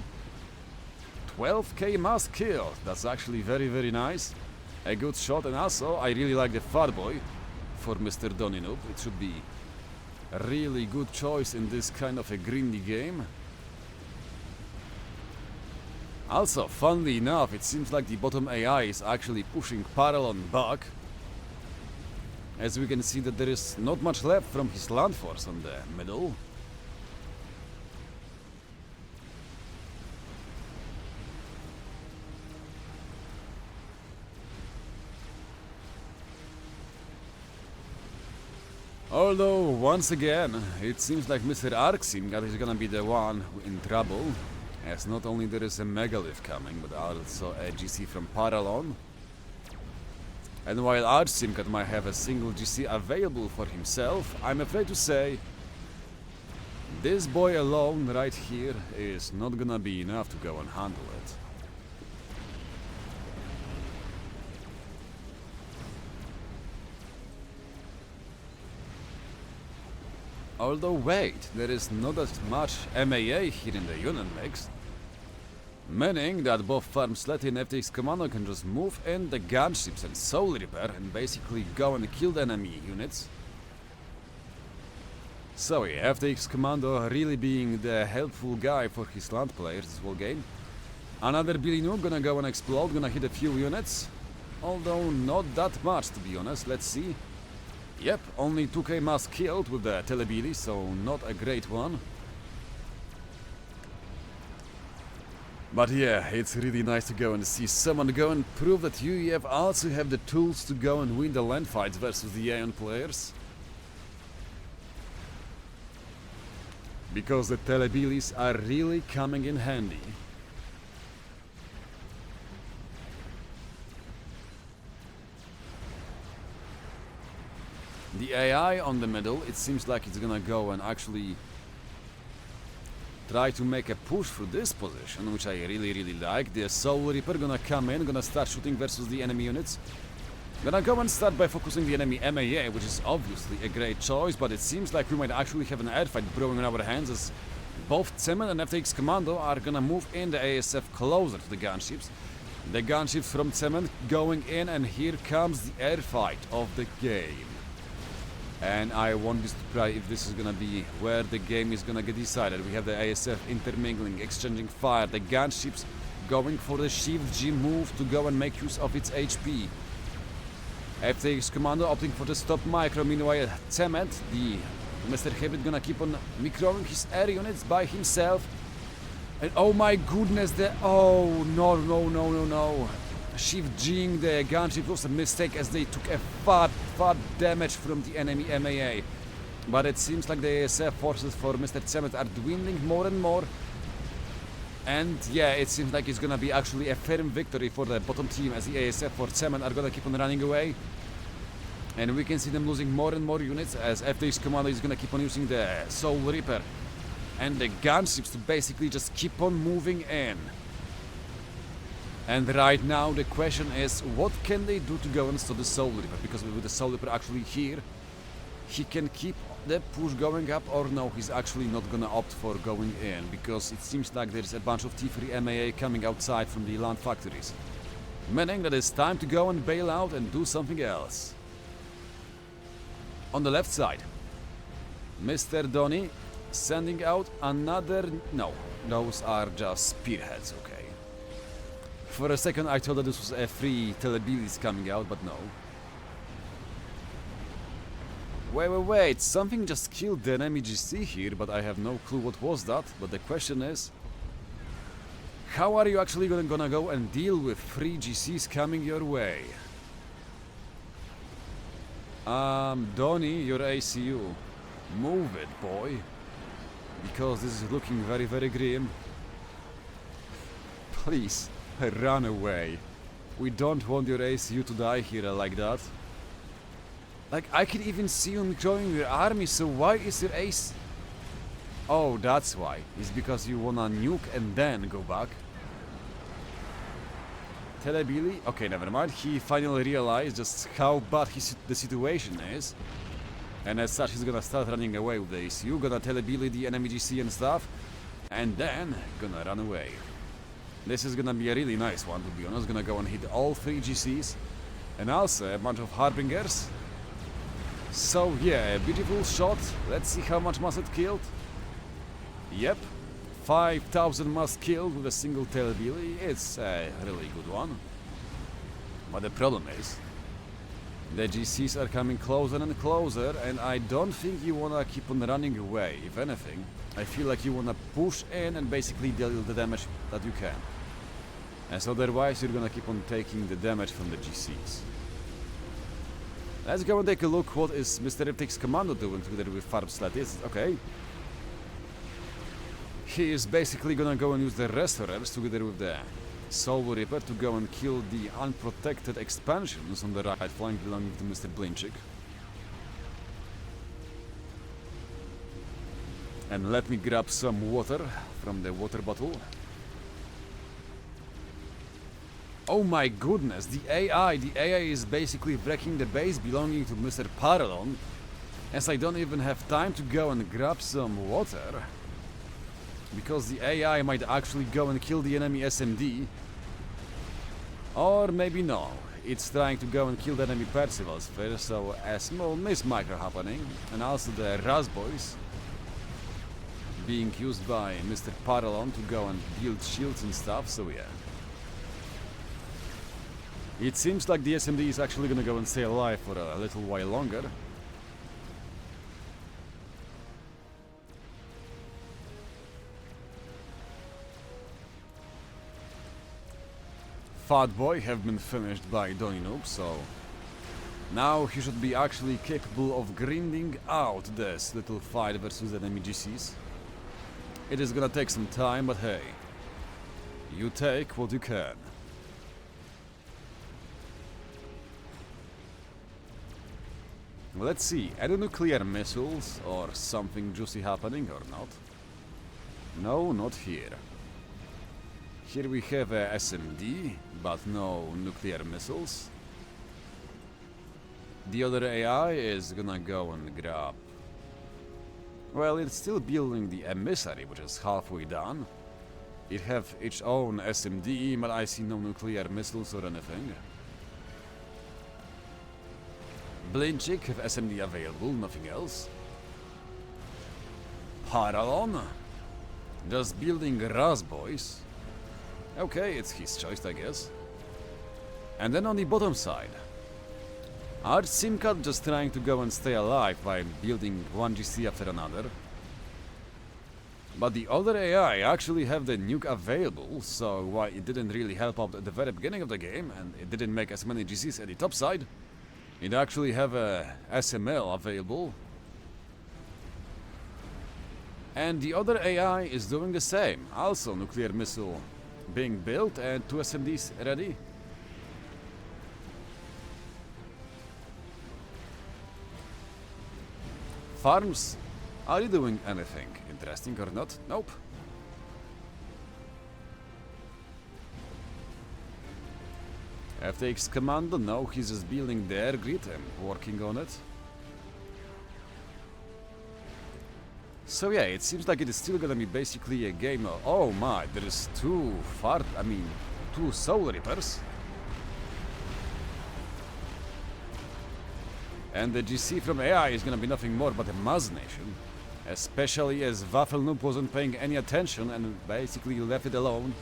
12k mass killed, that's actually very nice. A good shot, and also I really like the Fat Boy for Mr. Donny Noob. It should be a really good choice in this kind of a grindy game. Also, funnily enough, it seems like the bottom AI is actually pushing Parallon back. As we can see that there is not much left from his land force on the middle. Although, once again, it seems like Mr. Arxim is gonna be the one in trouble, as not only there is a megalith coming, but also a GC from Parallon. And while Arximcat might have a single GC available for himself, I'm afraid to say this boy alone right here is not gonna be enough to go and handle it. Although wait, there is not as much MAA here in the unit mix, meaning that both FARMsLETI and FTX Commando can just move in the gunships and Soul Reaper and basically go and kill the enemy units. So yeah, FTX Commando really being the helpful guy for his land players this whole game. Another Billy Noob gonna go and explode, gonna hit a few units, although not that much to be honest. Let's see. Yep, only 2k mass killed with the TheWheelie, so not a great one. But yeah, it's really nice to go and see someone go and prove that UEF also have the tools to go and win the land fights versus the Aeon players. Because the TheWheelies are really coming in handy. The AI on the middle, it seems like it's gonna go and actually try to make a push through this position, which I really like. The Soul Reaper gonna come in, gonna start shooting versus the enemy units. Gonna go and start by focusing the enemy MAA, which is obviously a great choice, but it seems like we might actually have an airfight brewing in our hands, as both Cement and FTX Commando are gonna move in the ASF closer to the gunships. The gunships from Cement going in, and here comes the airfight of the game. And I won't be surprised if this is gonna be where the game is gonna get decided. We have the ASF intermingling, exchanging fire, the gunships going for the Shift G move to go and make use of its HP. FTX Commando opting for the stop micro. Meanwhile, Cemet, the Mr. Hybrid, gonna keep on microing his air units by himself. And oh my goodness, oh no. Shift G-ing the gunship was a mistake as they took a far damage from the enemy MAA. But it seems like the ASF forces for Mr. Cemet are dwindling more and more. And yeah, it seems like it's gonna be actually a firm victory for the bottom team as the ASF for Cemet are gonna keep on running away. And we can see them losing more and more units as FTX Commando is gonna keep on using the Soul Reaper and the gunships to basically just keep on moving in. And right now the question is, what can they do to go and stop the Soul Reaper? Because with the Soul Reaper actually here, he can keep the push going up, or no, he's actually not gonna opt for going in, because it seems like there's a bunch of T3 MAA coming outside from the land factories. Meaning that it's time to go and bail out and do something else. On the left side, Mr. Donny sending out another... No, those are just spearheads, okay. For a second I thought that this was a free TheWheelies coming out, but no. Wait, something just killed the enemy GC here, but I have no clue what was that. But the question is, how are you actually gonna go and deal with 3 GCs coming your way? Donny, your ACU, move it, boy, because this is looking very grim. Please, run away. We don't want your ACU to die here like that. Like, I can even see you growing your army, so why is your ace... Oh, that's why. It's because you wanna nuke and then go back. TheWheelie? Okay, never mind. He finally realized just how bad the situation is. And as such, he's gonna start running away with the ACU, gonna TheWheelie the enemy GC and stuff, and then gonna run away. This is gonna be a really nice one, to be honest. Gonna go and hit all 3 GCs, and also a bunch of Harbingers. So yeah, a beautiful shot. Let's see how much mass it killed. Yep, 5,000 mass killed with a single TheWheelie. It's a really good one. But the problem is, the GCs are coming closer and closer, and I don't think you wanna keep on running away. If anything, I feel like you wanna push in and basically deal the damage that you can. And so otherwise you're gonna keep on taking the damage from the GCs. Let's go and take a look what is Mr. FTX Commando doing together with FAF. Okay. He is basically gonna go and use the Restorers together with the Soul Reaper to go and kill the unprotected expansions on the right flank belonging to Mr. Blinchik. And let me grab some water from the water bottle. Oh my goodness, the AI is basically wrecking the base belonging to Mr. Parallon, as I don't even have time to go and grab some water, because the AI might actually go and kill the enemy SMD, or maybe no, it's trying to go and kill the enemy Percivals first, so a small mismicro happening, and also the Raz boys being used by Mr. Parallon to go and build shields and stuff, so yeah. It seems like the SMD is actually gonna go and stay alive for a little while longer. Fat Boy have been finished by TheWheelie, so now he should be actually capable of grinding out this little fight versus enemy GCs. It is gonna take some time, but hey, you take what you can. Let's see, any nuclear missiles or something juicy happening or not? No, not here. Here we have a SMD, but no nuclear missiles. The other AI is gonna go and grab... Well, it's still building the emissary, which is halfway done. It have its own SMD, but I see no nuclear missiles or anything. Blinchik have SMD available, nothing else. Paralon, just building Raz Boys. Okay, it's his choice, I guess. And then on the bottom side, Arch Simcat just trying to go and stay alive by building one GC after another. But the other AI actually have the nuke available, so while it didn't really help out at the very beginning of the game, and it didn't make as many GCs at the top side, it actually have a SML available. And the other AI is doing the same, also nuclear missile being built and 2 SMDs ready. Farms, are you doing anything interesting or not? Nope. FTX Commando, no, he's just building the air grid and working on it. So yeah, it seems like it is still gonna be basically a game of, oh my, there is two Soul Reapers. And the GC from AI is gonna be nothing more but a Maz Nation. Especially as waffelzNoob wasn't paying any attention and basically left it alone.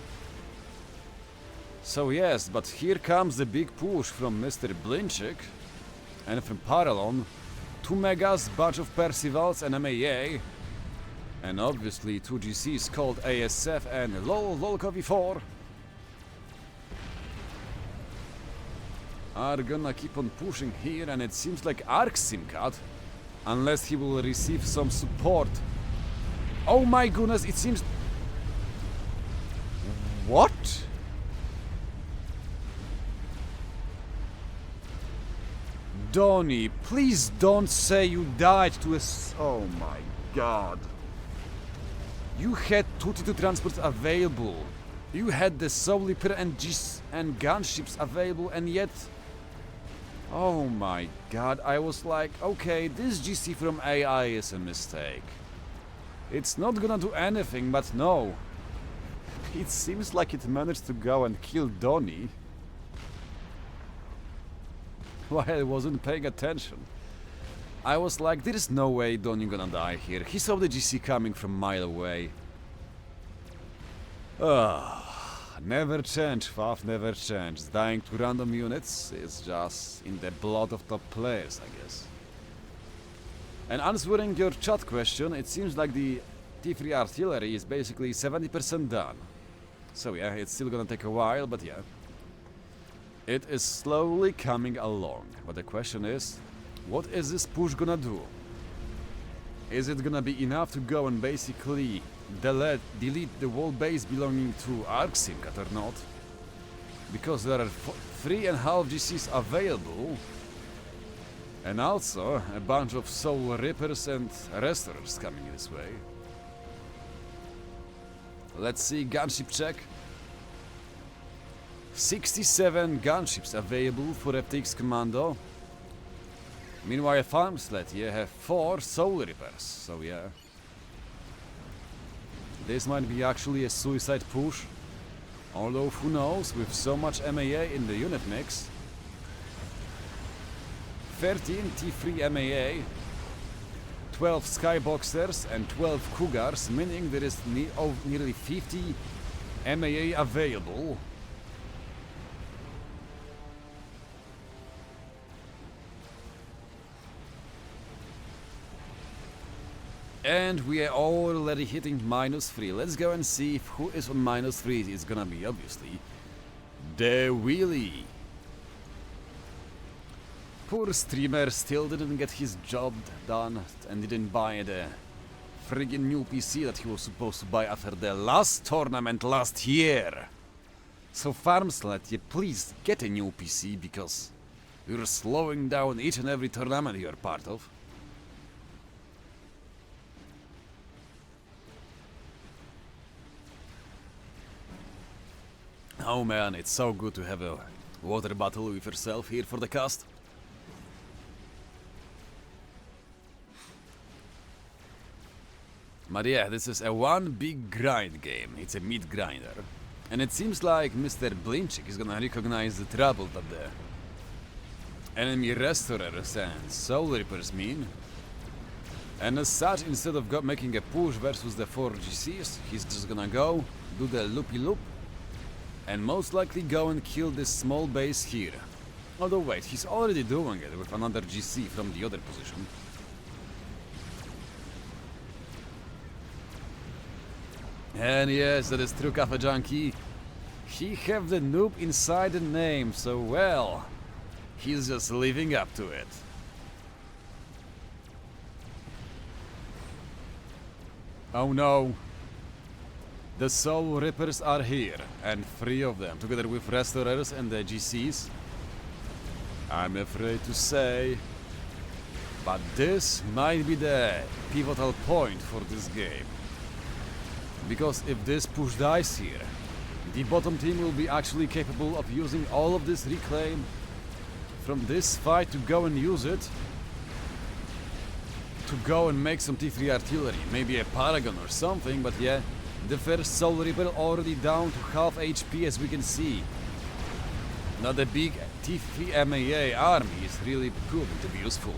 So yes, but here comes the big push from Mr. Blinchik and from Paralon. 2 Megas, bunch of Percivals and MAA. And obviously 2 GCs called ASF and LolCoV4 are gonna keep on pushing here, and it seems like Arc Simcat, unless he will receive some support. Oh my goodness, it seems... What? Donnie, please don't say you died to a... Oh my god. You had 22 transports available. You had the Soul Reaper and gunships available, and yet... Oh my god, I was like, okay, this GC from AI is a mistake. It's not gonna do anything, but no. It seems like it managed to go and kill Donnie while I wasn't paying attention. I was like, there is no way Donnie gonna die here. He saw the GC coming from a mile away. Never change, FAF, never change. Dying to random units is just in the blood of top players, I guess. And answering your chat question, it seems like the T3 artillery is basically 70% done. So yeah, it's still gonna take a while, but yeah. It is slowly coming along. But the question is, what is this push gonna do? Is it gonna be enough to go and basically delete the whole base belonging to Arc Simcat or not? Because there are 3.5 GCs available, and also a bunch of Soul Reapers and Restorers coming this way. Let's see, gunship check. 67 gunships available for FTX Commando. Meanwhile, Farmslet here have 4 Soul Reapers, so yeah. This might be actually a suicide push. Although, who knows, with so much MAA in the unit mix. 13 T3 MAA, 12 Skyboxers and 12 Cougars, meaning there is nearly 50 MAA available. And we are already hitting -3. Let's go and see if who is on -3. It's gonna be, obviously, TheWheelie. Poor streamer still didn't get his job done and didn't buy the friggin' new PC that he was supposed to buy after the last tournament last year. So Farmslet, please get a new PC because you're slowing down each and every tournament you're part of. Oh man, it's so good to have a water bottle with yourself here for the cast. But yeah, this is a one big grind game. It's a meat grinder. And it seems like Mr. Blinchik is gonna recognize the trouble that the enemy restorers and soul reapers mean. And as such, instead of making a push versus the 4 GCs, he's just gonna go, do the loopy loop, and most likely go and kill this small base here. Although wait, he's already doing it with another GC from the other position. And yes, that is true, Cafe Junkie. He have the noob inside the name, so well, he's just living up to it. Oh no. The Soul Rippers are here, and 3 of them, together with Restorers and the GCs. I'm afraid to say, but this might be the pivotal point for this game. Because if this push dies here, the bottom team will be actually capable of using all of this reclaim from this fight to go and use it to go and make some T3 artillery, maybe a Paragon or something, but yeah, the first Soul Reaper already down to half HP as we can see. Now the big T3 MAA army is really proving to be useful.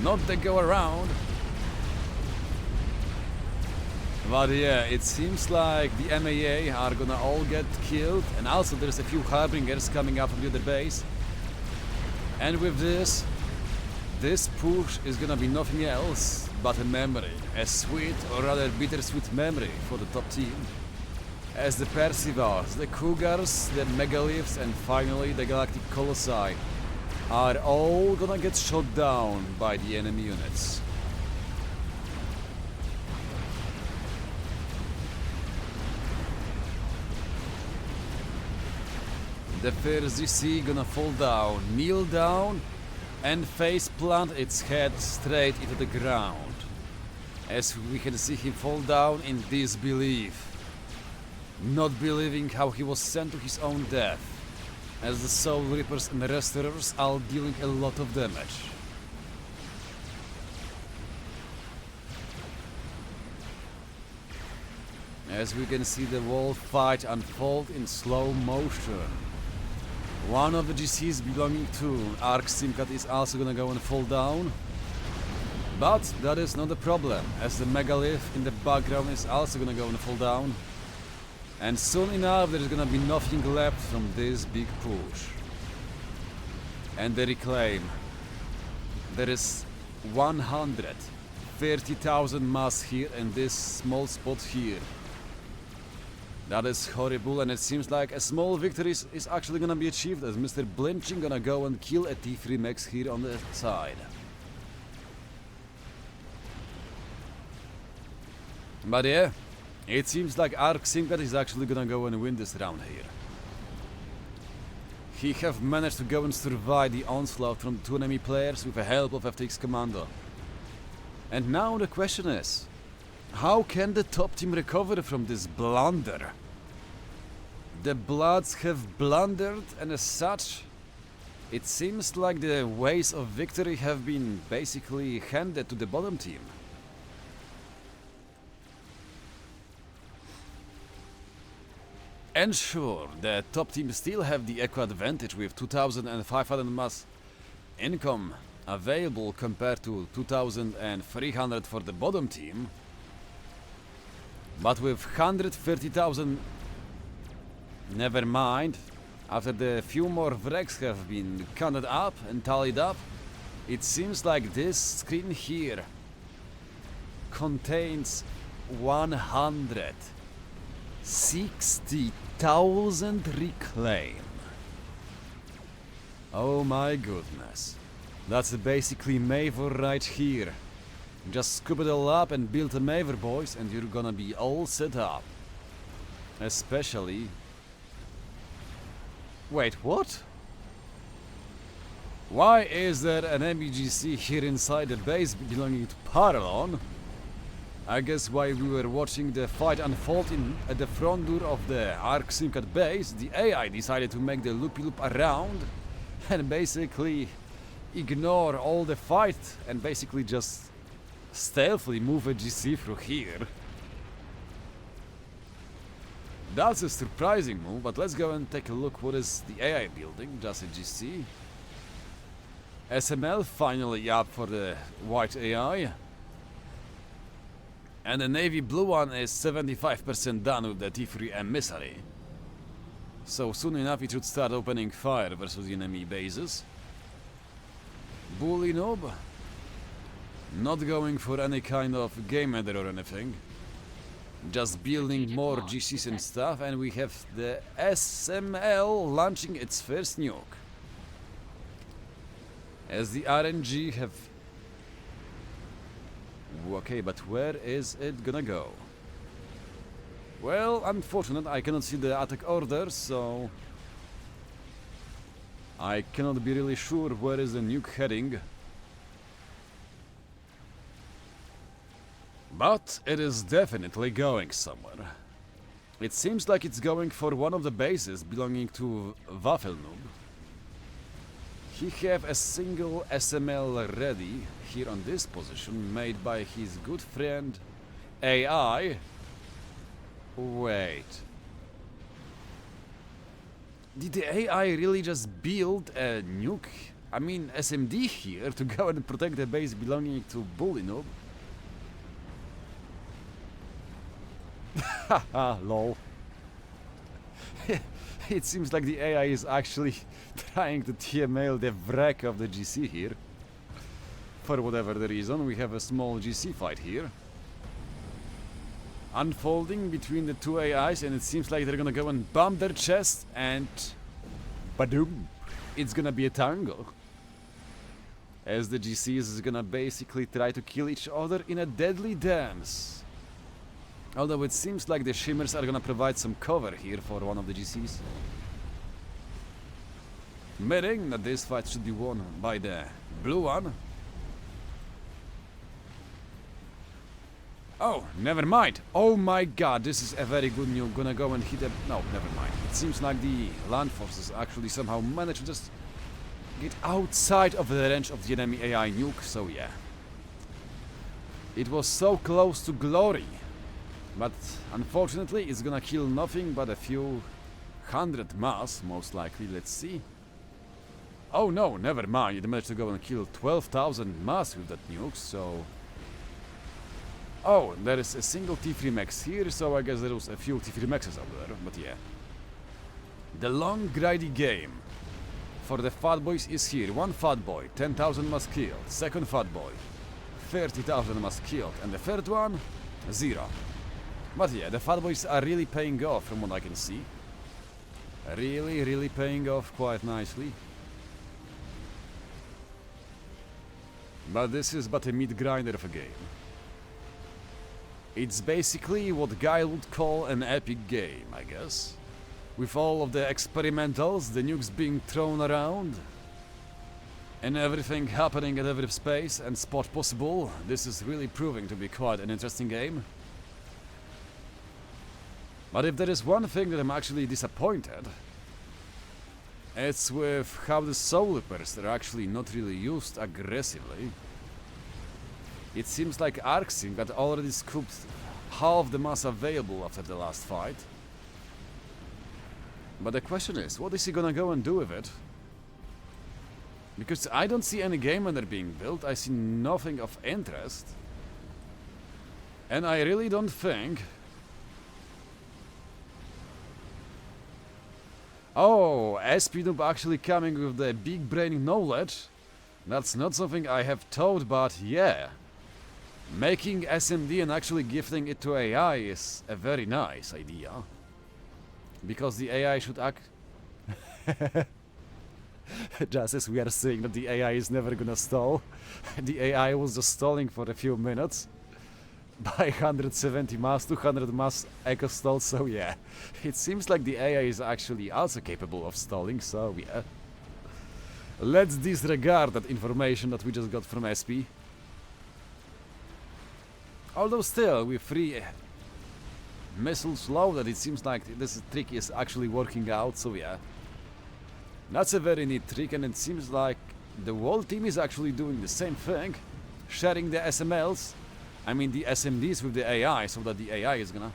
Not the go around. But yeah, it seems like the MAA are gonna all get killed, and also there's a few Harbingers coming up from the other base. And with this push is gonna be nothing else but a memory, a sweet or rather bittersweet memory for the top team. As the Persivals, the Cougars, the Megaliths and finally the Galactic Colossi are all gonna get shot down by the enemy units. The first GC gonna fall down, kneel down, and face plant its head straight into the ground. As we can see him fall down in disbelief, not believing how he was sent to his own death, as the Soul Reapers and Restorers are dealing a lot of damage. As we can see the whole fight unfold in slow motion. One of the GCs belonging to Arc Simcat is also gonna go and fall down. But that is not a problem, as the Megalith in the background is also gonna go and fall down. And soon enough there is gonna be nothing left from this big push. And the reclaim. There is 130,000 mass here in this small spot here. That is horrible, and it seems like a small victory is actually gonna be achieved as Mr. Blinching gonna go and kill a T3 Max here on the side. But yeah, it seems like Arc Simcat is actually gonna go and win this round here. He have managed to go and survive the onslaught from 2 enemy players with the help of FTX Commando. And now the question is, how can the top team recover from this blunder? The Bloods have blundered, and as such, it seems like the ways of victory have been basically handed to the bottom team. And sure, the top team still have the eco advantage with 2,500 mass income available compared to 2,300 for the bottom team. But with 130,000, never mind, after the few more wrecks have been counted up and tallied up, it seems like this screen here contains 160,000 reclaim. Oh my goodness, that's basically Mavor right here. Just scoop it all up and build a Mavor, boys, and you're gonna be all set up. Especially... Wait, what? Why is there an MBGC here inside the base belonging to Paralon? I guess while we were watching the fight unfold at the front door of the Arc Simcat base, the AI decided to make the loopy loop around and basically ignore all the fight and basically just stealthily move a GC through here. That's a surprising move, but let's go and take a look what is the AI building, just a GC. SML finally up for the white AI. And the navy blue one is 75% done with the T3 and Mizar. So soon enough it should start opening fire versus enemy bases. Bully noob. Not going for any kind of game ender or anything. Just building more GCs and stuff, and we have the SML launching its first nuke. As the RNG have... Okay, but where is it gonna go? Well, unfortunate, I cannot see the attack order, so... I cannot be really sure where is the nuke heading. But it is definitely going somewhere. It seems like it's going for one of the bases belonging to waffelzNoob. He have a single SML ready here on this position, made by his good friend AI. Wait. Did the AI really just build a nuke? I mean SMD here to go and protect the base belonging to Bully noob? Haha, lol. It seems like the AI is actually trying to TML the wreck of the GC here. For whatever the reason, we have a small GC fight here. Unfolding between the two AIs, and it seems like they're gonna go and bump their chest and... Badoom! It's gonna be a tango. As the GCs is gonna basically try to kill each other in a deadly dance. Although it seems like the shimmers are gonna provide some cover here for one of the GCs. Meaning that this fight should be won by the blue one. Oh, never mind. Oh my god, this is a very good nuke. Gonna go and hit a... No, never mind. It seems like the land forces actually somehow managed to just get outside of the range of the enemy AI nuke, so yeah. It was so close to glory. But unfortunately, it's gonna kill nothing but a few hundred mass, most likely. Let's see. Oh no, never mind. It managed to go and kill 12,000 mass with that nuke, so... Oh, there is a single T3 max here, so I guess there was a few T3 maxes out there, but yeah. The long, grindy game for the fat boys is here. One fat boy, 10,000 mass killed. Second fat boy, 30,000 mass killed. And the third one, 0. But yeah, the fat boys are really paying off from what I can see. Really paying off quite nicely. But this is but a meat grinder of a game. It's basically what Guy would call an epic game, I guess. With all of the experimentals, the nukes being thrown around, and everything happening at every space and spot possible, this is really proving to be quite an interesting game. But if there is one thing that I'm actually disappointed, it's with how the soul leapers are actually not really used aggressively. It seems like Arksing got already scooped half the mass available after the last fight. But the question is, what is he gonna go and do with it? Because I don't see any game ender being built, I see nothing of interest. And I really don't think... Oh, SP noob actually coming with the big brain knowledge. That's not something I have thought, but yeah. Making SMD and actually gifting it to AI is a very nice idea. Because the AI should act... Just as we are saying that the AI is never gonna stall. The AI was just stalling for a few minutes. By 170 mass, 200 mass echo stall, so yeah. It seems like the AI is actually also capable of stalling, so yeah. Let's disregard that information that we just got from SP. Although still, with 3 missiles loaded, it seems like this trick is actually working out, so yeah. That's a very neat trick, and it seems like the whole team is actually doing the same thing. Sharing the SMLs. I mean the SMDs with the AI, so that the AI is gonna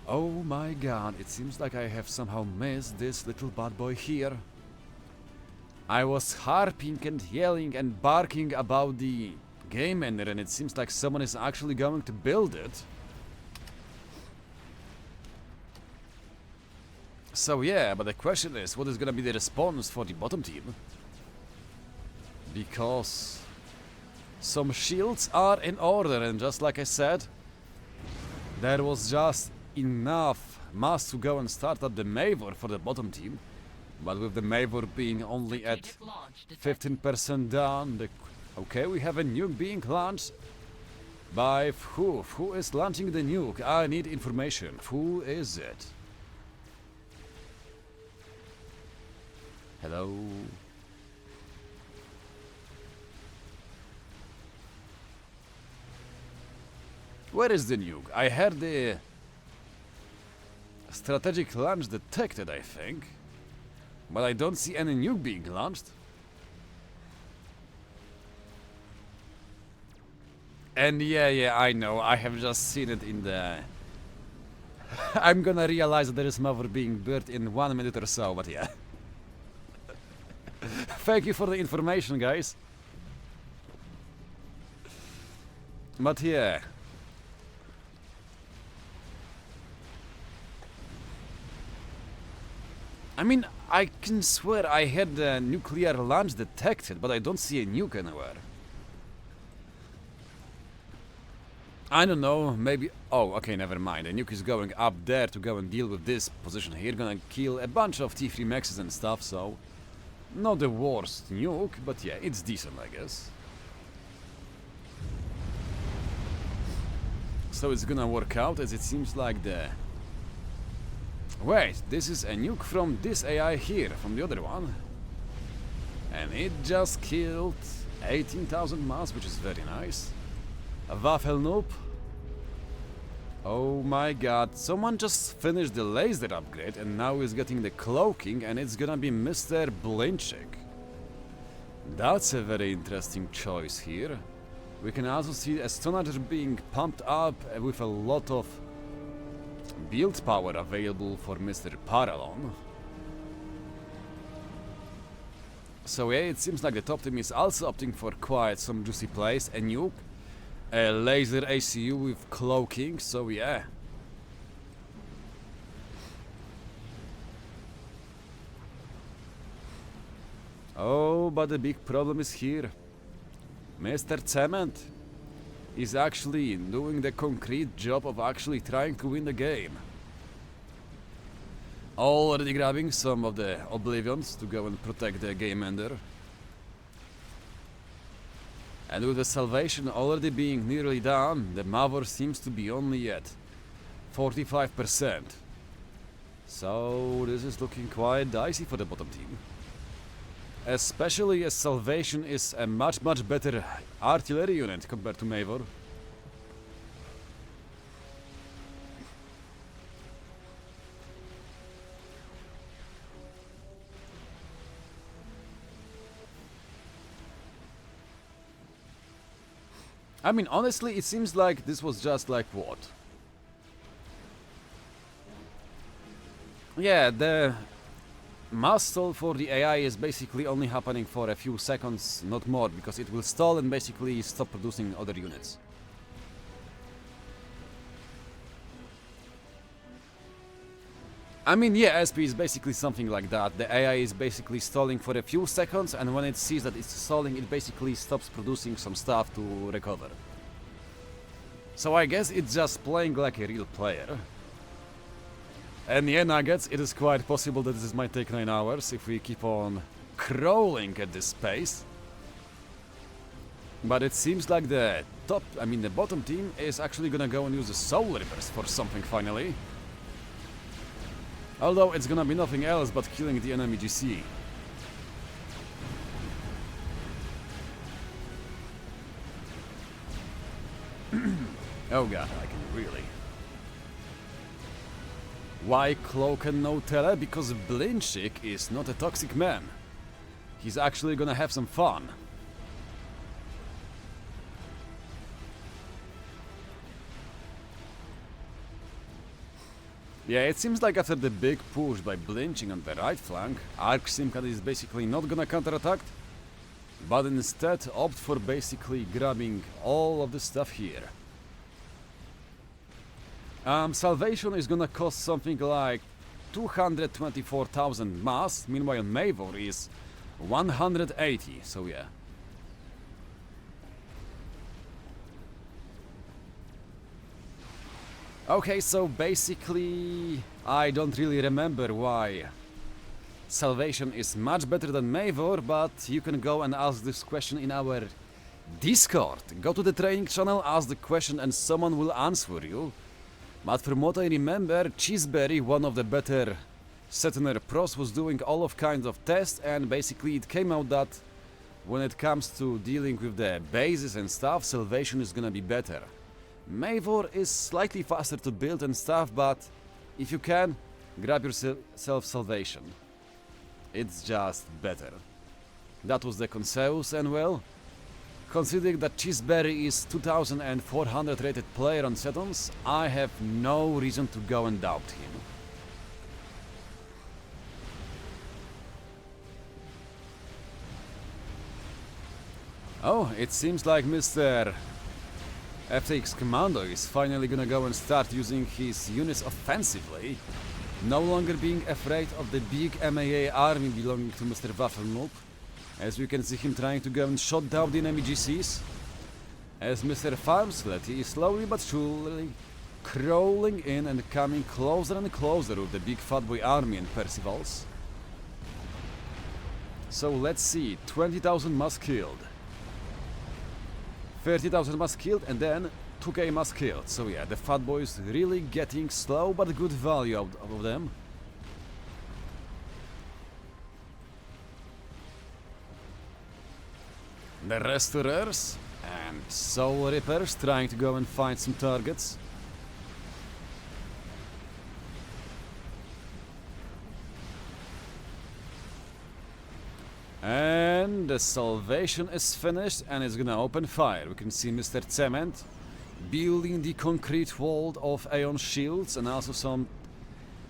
Oh my god, it seems like I have somehow missed this little bad boy here. I was harping and yelling and barking about the game ender, and it seems like someone is actually going to build it. So yeah, but the question is, what is gonna be the response for the bottom team? Because some shields are in order, and just like I said, there was just enough mass to go and start up the Mavor for the bottom team. But with the Mavor being only at 15% down, okay, we have a nuke being launched by who? Who is launching the nuke? I need information. Who is it? Hello? Where is the nuke? I heard the strategic launch detected, I think. But I don't see any nuke being launched. And yeah, I know. I have just seen it in the... I'm gonna realize that there is Mavor being built in 1 minute or so, but yeah. Thank you for the information, guys. But yeah. I mean, I can swear I had the nuclear launch detected, but I don't see a nuke anywhere. I don't know, maybe... Oh, okay, never mind. A nuke is going up there to go and deal with this position here. Gonna kill a bunch of T3 Maxes and stuff, so... Not the worst nuke, but yeah, it's decent, I guess. So it's gonna work out, as it seems like the... Wait, this is a nuke from this AI here, from the other one. And it just killed 18,000 mass, which is very nice. A waffelzNoob. Oh my god, someone just finished the laser upgrade and now is getting the cloaking, and it's gonna be Mr. Blinchik. That's a very interesting choice here. We can also see a Stonager being pumped up with a lot of build power available for Mr. Paralon. So yeah, it seems like the top team is also opting for quite some juicy plays. A nuke, a laser ACU with cloaking, so yeah. Oh, but the big problem is here. Mr. Cement is actually doing the concrete job of actually trying to win the game. Already grabbing some of the Oblivions to go and protect the game ender. And with the Salvation already being nearly done, the Mavor seems to be only at 45%. So this is looking quite dicey for the bottom team. Especially as Salvation is a much better artillery unit compared to Mavor. I mean, honestly, it seems like this was just like what? Yeah, the mass stall for the AI is basically only happening for a few seconds, not more, because it will stall and basically stop producing other units. I mean, yeah, SP is basically something like that. The AI is basically stalling for a few seconds, and when it sees that it's stalling, it basically stops producing some stuff to recover. So I guess it's just playing like a real player. And yeah, Nuggets, it is quite possible that this might take 9 hours if we keep on crawling at this pace. But it seems like the bottom team is actually gonna go and use the Soul Reapers for something finally. Although it's gonna be nothing else but killing the enemy GC. Oh god, I can really... Why cloak and no tele? Because Blinchik is not a toxic man. He's actually gonna have some fun. Yeah, it seems like after the big push by blinching on the right flank, Arc Simcat is basically not gonna counterattack, but instead opt for basically grabbing all of the stuff here. Salvation is gonna cost something like 224,000 mass, meanwhile Mavor is 180, so yeah. Okay, so basically I don't really remember why Salvation is much better than Mavor, but you can go and ask this question in our Discord. Go to the training channel, ask the question and someone will answer you. But from what I remember, Cheeseberry, one of the better Setner pros, was doing all of kinds of tests, and basically it came out that when it comes to dealing with the bases and stuff, Salvation is gonna be better. Mavor is slightly faster to build and stuff, but if you can, grab yourself Salvation. It's just better. That was the consensus, and well, considering that Cheeseberry is 2400 rated player on Setons, I have no reason to go and doubt him. Oh, it seems like Mr. FTX Commando is finally gonna go and start using his units offensively, no longer being afraid of the big MAA army belonging to Mr. waffelzNoob, as we can see him trying to go and shut down the enemy GCs, as Mr. FAF is slowly but surely crawling in and coming closer and closer with the big fatboy army and Percivals. So let's see, 20,000 mass killed, 30,000 mass killed, and then 2k mass killed. So yeah, the fat boys really getting slow but good value out of them. The Restorers and Soul Rippers trying to go and find some targets. And the Salvation is finished and it's gonna open fire. We can see Mr. Cement building the concrete wall of Aeon shields and also some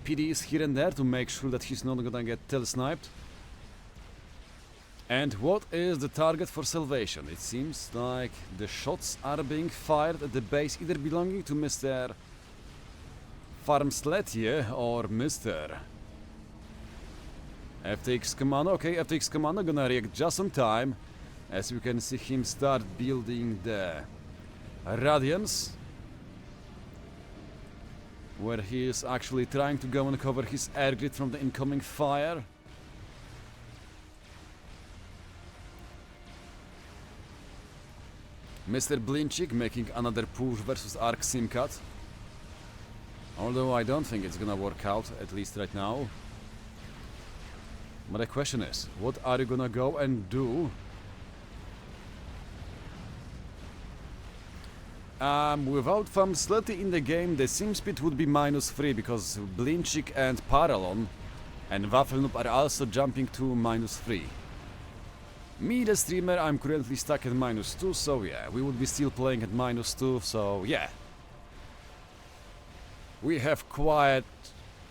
PDs here and there to make sure that he's not gonna get tail-sniped. And what is the target for Salvation? It seems like the shots are being fired at the base either belonging to Mr. Farmsletier or Mr. FTX Commando. Okay, FTX Commando gonna react just on time, as we can see him start building the Radiance, where he is actually trying to go and cover his air grid from the incoming fire. Mr. Blinchik making another push versus Arc Simcat, although I don't think it's gonna work out, at least right now. But the question is, what are you gonna go and do? Without Famslety in the game, the sim speed would be -3 because Blinchik and Paralon and waffelzNoob are also jumping to -3. Me, the streamer, I'm currently stuck at -2, so yeah, we would be still playing at -2, so yeah. We have quite...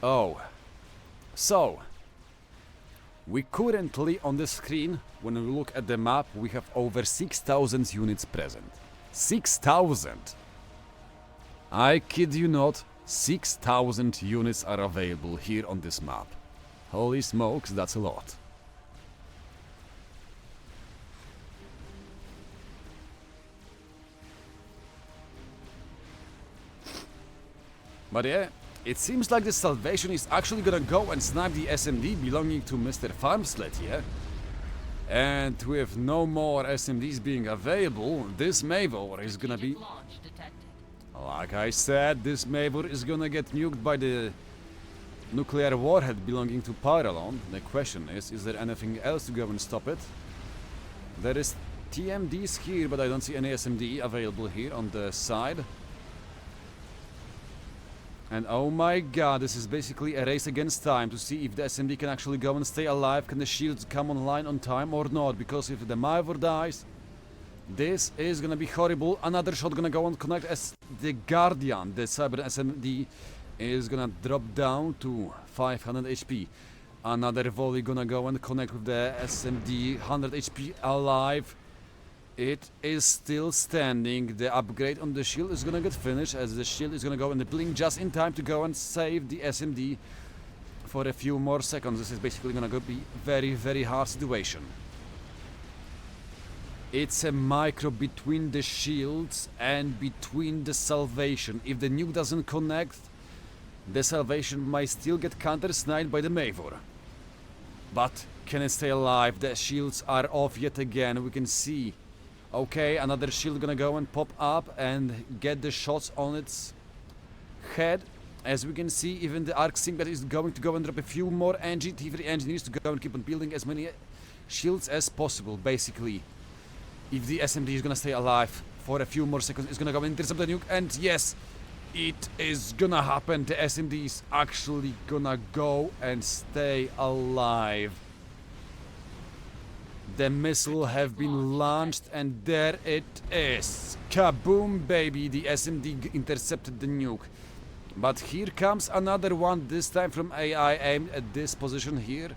oh. So, we currently on the screen, when we look at the map, we have over 6,000 units present. 6,000! I kid you not, 6,000 units are available here on this map. Holy smokes, that's a lot. But yeah, it seems like the Salvation is actually gonna go and snipe the SMD belonging to Mr. Farmsletier. And with no more SMDs being available, this Mavor is gonna be... like I said, this Mavor is gonna get nuked by the nuclear warhead belonging to Paralon. The question is there anything else to go and stop it? There is TMDs here, but I don't see any SMD available here on the side. And oh my god, this is basically a race against time to see if the SMD can actually go and stay alive, can the shields come online on time or not, because if the Mavor dies, this is gonna be horrible. Another shot gonna go and connect as the Guardian, the Cyber SMD, is gonna drop down to 500 HP. Another volley gonna go and connect with the SMD, 100 HP alive. It is still standing. The upgrade on the shield is gonna get finished as the shield is gonna go and blink just in time to go and save the SMD for a few more seconds. This is basically gonna be very, very hard situation. It's a micro between the shields and between the salvation. If the nuke doesn't connect, the salvation might still get counter-sniped by the Mavor. But can it stay alive? The shields are off yet again. We can see. Okay, another shield gonna go and pop up and get the shots on its head. As we can see, even the Arc Singlet is going to go and drop a few more T3 engineers to go and keep on building as many shields as possible, basically. If the SMD is gonna stay alive for a few more seconds, it's gonna go and intercept the nuke, and yes, it is gonna happen. The SMD is actually gonna go and stay alive. The missile have been launched, and there it is. Kaboom, baby! The SMD intercepted the nuke. But here comes another one, this time from AI, aimed at this position here.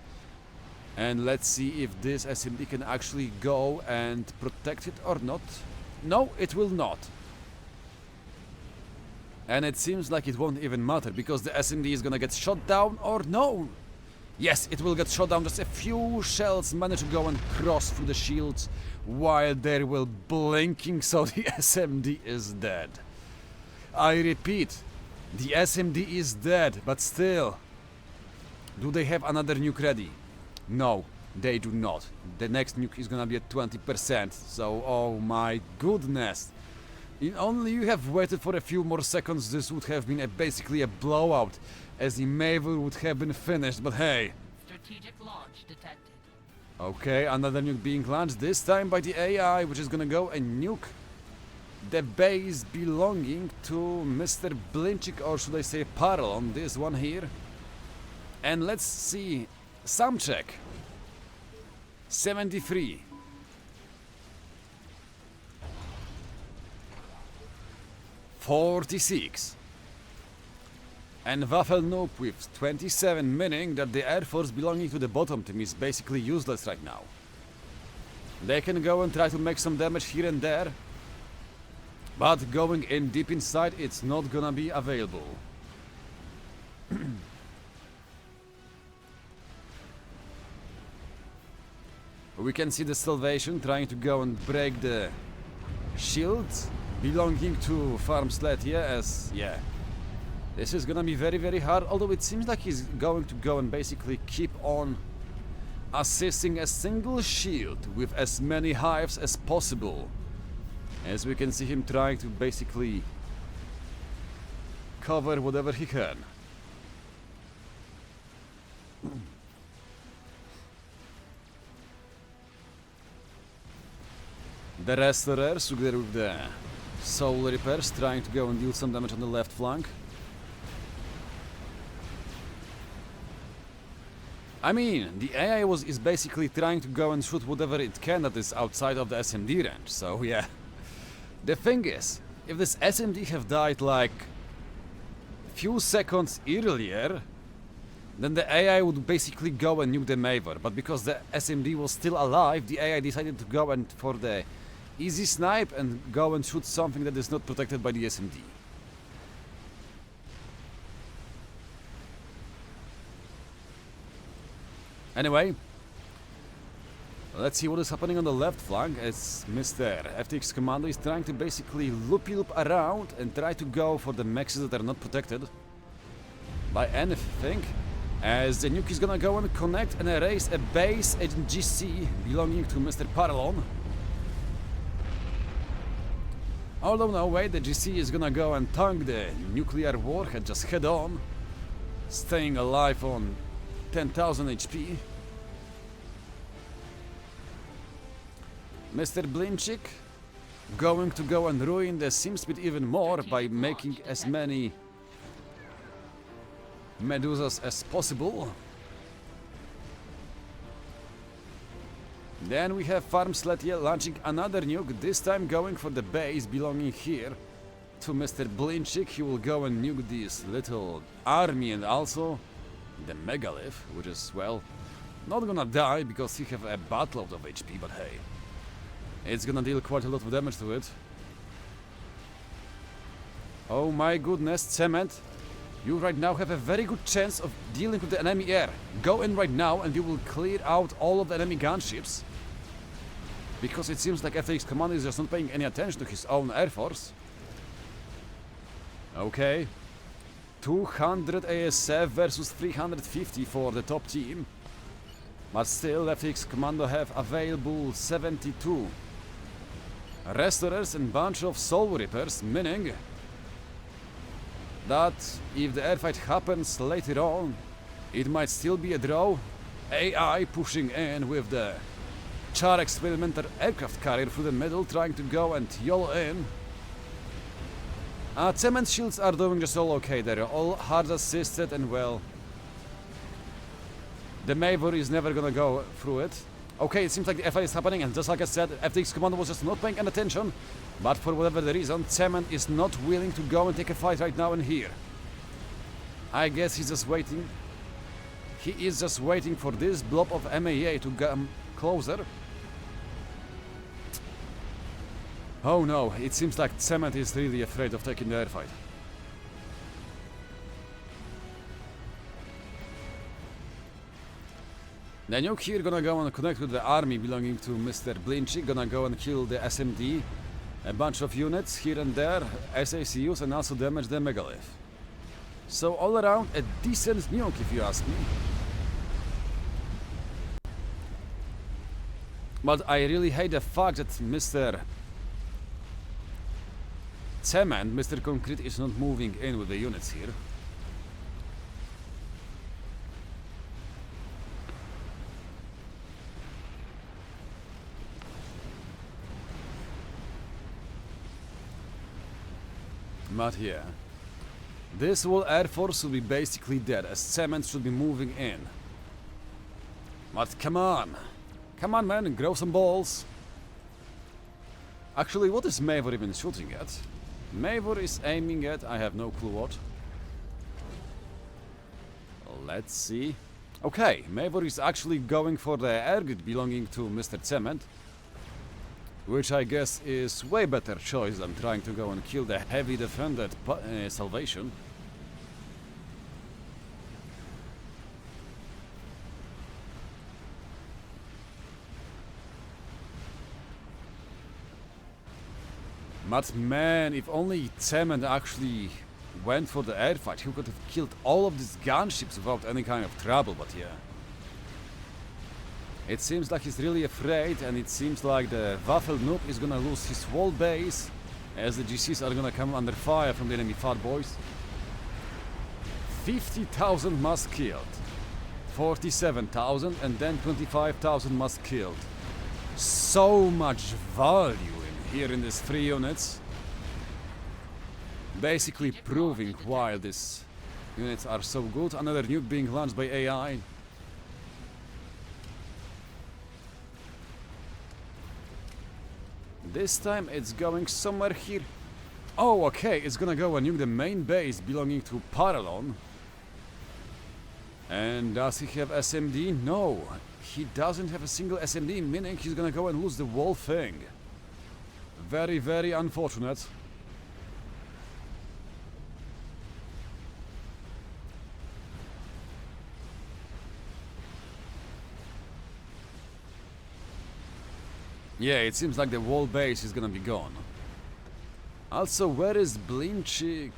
And let's see if this SMD can actually go and protect it or not. No, it will not. And it seems like it won't even matter, because the SMD is gonna get shot down or no. Yes, it will get shot down. Just a few shells manage to go and cross through the shields while they will blinking, so the SMD is dead. I repeat, the SMD is dead, but still. Do they have another nuke ready? No, they do not. The next nuke is gonna be at 20%, so oh my goodness. If only you have waited for a few more seconds, this would have been basically a blowout, as the Mavor would have been finished, but hey. Strategic launch detected. Okay, another nuke being launched, this time by the AI, which is gonna go and nuke the base belonging to Mr. Blinchik, or should I say Parl, on this one here. And let's see. Some check. 73. (46) and waffelzNoob with 27, meaning that the Air Force belonging to the bottom team is basically useless right now. They can go and try to make some damage here and there, but going in deep inside, it's not gonna be available. We can see the Salvation trying to go and break the shield belonging to Farm Sled, yeah. This is gonna be very, very hard, although it seems like he's going to go and basically keep on assisting a single shield with as many hives as possible. As we can see him trying to basically cover whatever he can. The Restorers together with the Soul Repairs trying to go and deal some damage on the left flank. I mean, the AI is basically trying to go and shoot whatever it can that is outside of the SMD range, so yeah. The thing is, if this SMD have died like few seconds earlier, then the AI would basically go and nuke the Mavor, but because the SMD was still alive, the AI decided to go and for the easy snipe and go and shoot something that is not protected by the SMD. Anyway, let's see what is happening on the left flank as Mr. FTX Commando is trying to basically loop around and try to go for the maxes that are not protected by anything, as the nuke is gonna go and connect and erase a base agent GC belonging to Mr. Paralon. Although no way, the GC is gonna go and tank the nuclear warhead just head on, staying alive on 10,000 HP. Mr. Blinchik going to go and ruin the sim speed even more by making as many Medusas as possible. Then we have Farm Sled launching another nuke, this time going for the base belonging here to Mr. Blinchik. He will go and nuke this little army and also the megalith, which is, well, not gonna die because he have a buttload of HP, but hey, it's gonna deal quite a lot of damage to it. Oh my goodness, Cement, you right now have a very good chance of dealing with the enemy air. Go in right now and you will clear out all of the enemy gunships. Because it seems like FAX Commander is just not paying any attention to his own air force. Okay. 200 ASF versus 350 for the top team. But still, FX Commando have available 72 Restorers and bunch of Soul Rippers, meaning that if the airfight happens later on, it might still be a draw. AI pushing in with the Char experimental aircraft carrier through the middle, trying to go and YOLO in. Cement shields are doing just all okay, they're all hard assisted and well. The Mavor is never gonna go through it. Okay, it seems like the FI is happening, and just like I said, FTX Commando was just not paying any attention. But for whatever the reason, Cement is not willing to go and take a fight right now in here. I guess he's just waiting. He is just waiting for this blob of MAA to come closer. Oh no, it seems like Cement is really afraid of taking the airfight. The nuke here gonna go and connect with the army belonging to Mr. Blinchik, gonna go and kill the SMD, a bunch of units here and there, SACUs, and also damage the megalith. So all around a decent nuke if you ask me. But I really hate the fact that Mr. Cement, Mr. Concrete, is not moving in with the units here. But yeah, this whole air force will be basically dead as Cement should be moving in. But come on man, grow some balls. Actually, what is Mavor even shooting at? Mavor is aiming at, I have no clue what. Let's see. Okay, Mavor is actually going for the air grid belonging to Mr. Cement. Which I guess is way better choice than trying to go and kill the heavy defended Salvation. But man, if only Cement actually went for the airfight, he could have killed all of these gunships without any kind of trouble, but yeah. It seems like he's really afraid, and it seems like the waffelzNoob is gonna lose his whole base, as the GCs are gonna come under fire from the enemy fat boys. 50,000 must killed, 47,000, and then 25,000 must killed. So much value in here in these 3 units. Basically proving why these units are so good. Another nuke being launched by AI. This time it's going somewhere here. Oh, okay, it's gonna go and nuke the main base belonging to Paralon. And does he have SMD? No, he doesn't have a single SMD, meaning he's gonna go and lose the whole thing. Very, very unfortunate. Yeah, it seems like the whole base is gonna be gone. Also, where is Blinchik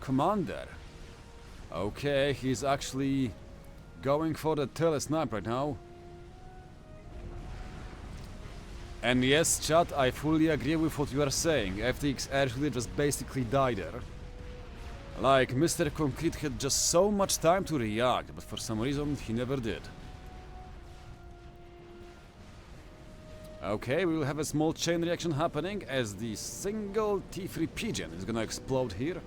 Commander? Okay, he's actually going for the telesnipe right now. And yes, chat, I fully agree with what you are saying. FTX actually just basically died there. Like, Mr. Concrete had just so much time to react, but for some reason he never did. Okay, we will have a small chain reaction happening as the single T3 Pigeon is gonna explode here.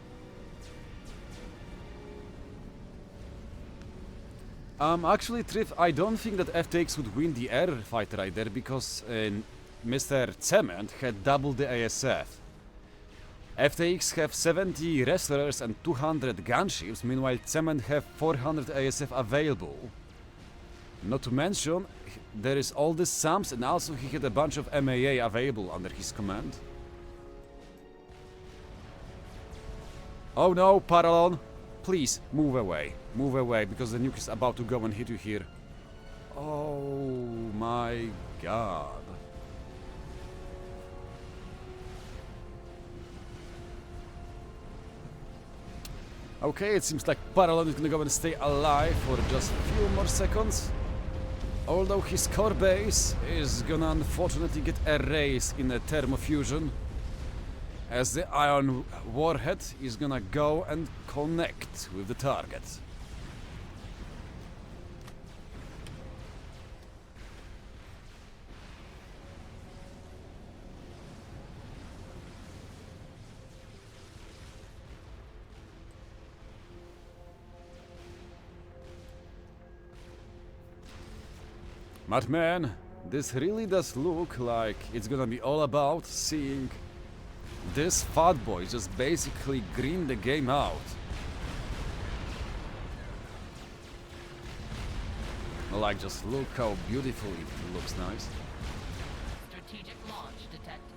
Actually, Triff, I don't think that FTX would win the air fight right there because Mr. Cement had doubled the ASF. FTX have 70 wrestlers and 200 gunships, meanwhile Cement have 400 ASF available. Not to mention, there is all the SAMs and also he had a bunch of MAA available under his command. Oh no, Paralon! Please, move away, because the nuke is about to go and hit you here. Oh my god. Okay, it seems like Paralon is gonna go and stay alive for just a few more seconds. Although his core base is gonna unfortunately get erased in a thermofusion, as the ion warhead is gonna go and connect with the target. But man, this really does look like it's gonna be all about seeing this fat boy just basically green the game out. Like, just look how beautiful it looks nice. Strategic launch detected.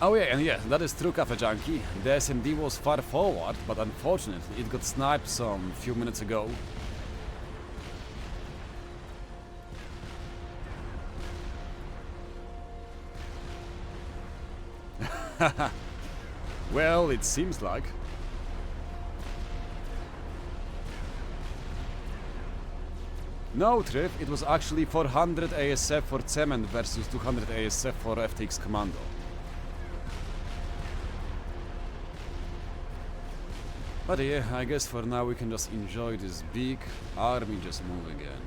Oh yeah, and yeah, that is true, Cafe Junkie. The SMD was far forward, but unfortunately it got sniped some few minutes ago. Well, it seems like. No, Triff, it was actually 400 ASF for Cement versus 200 ASF for FTX Commando. But yeah, I guess for now we can just enjoy this big army just moving in.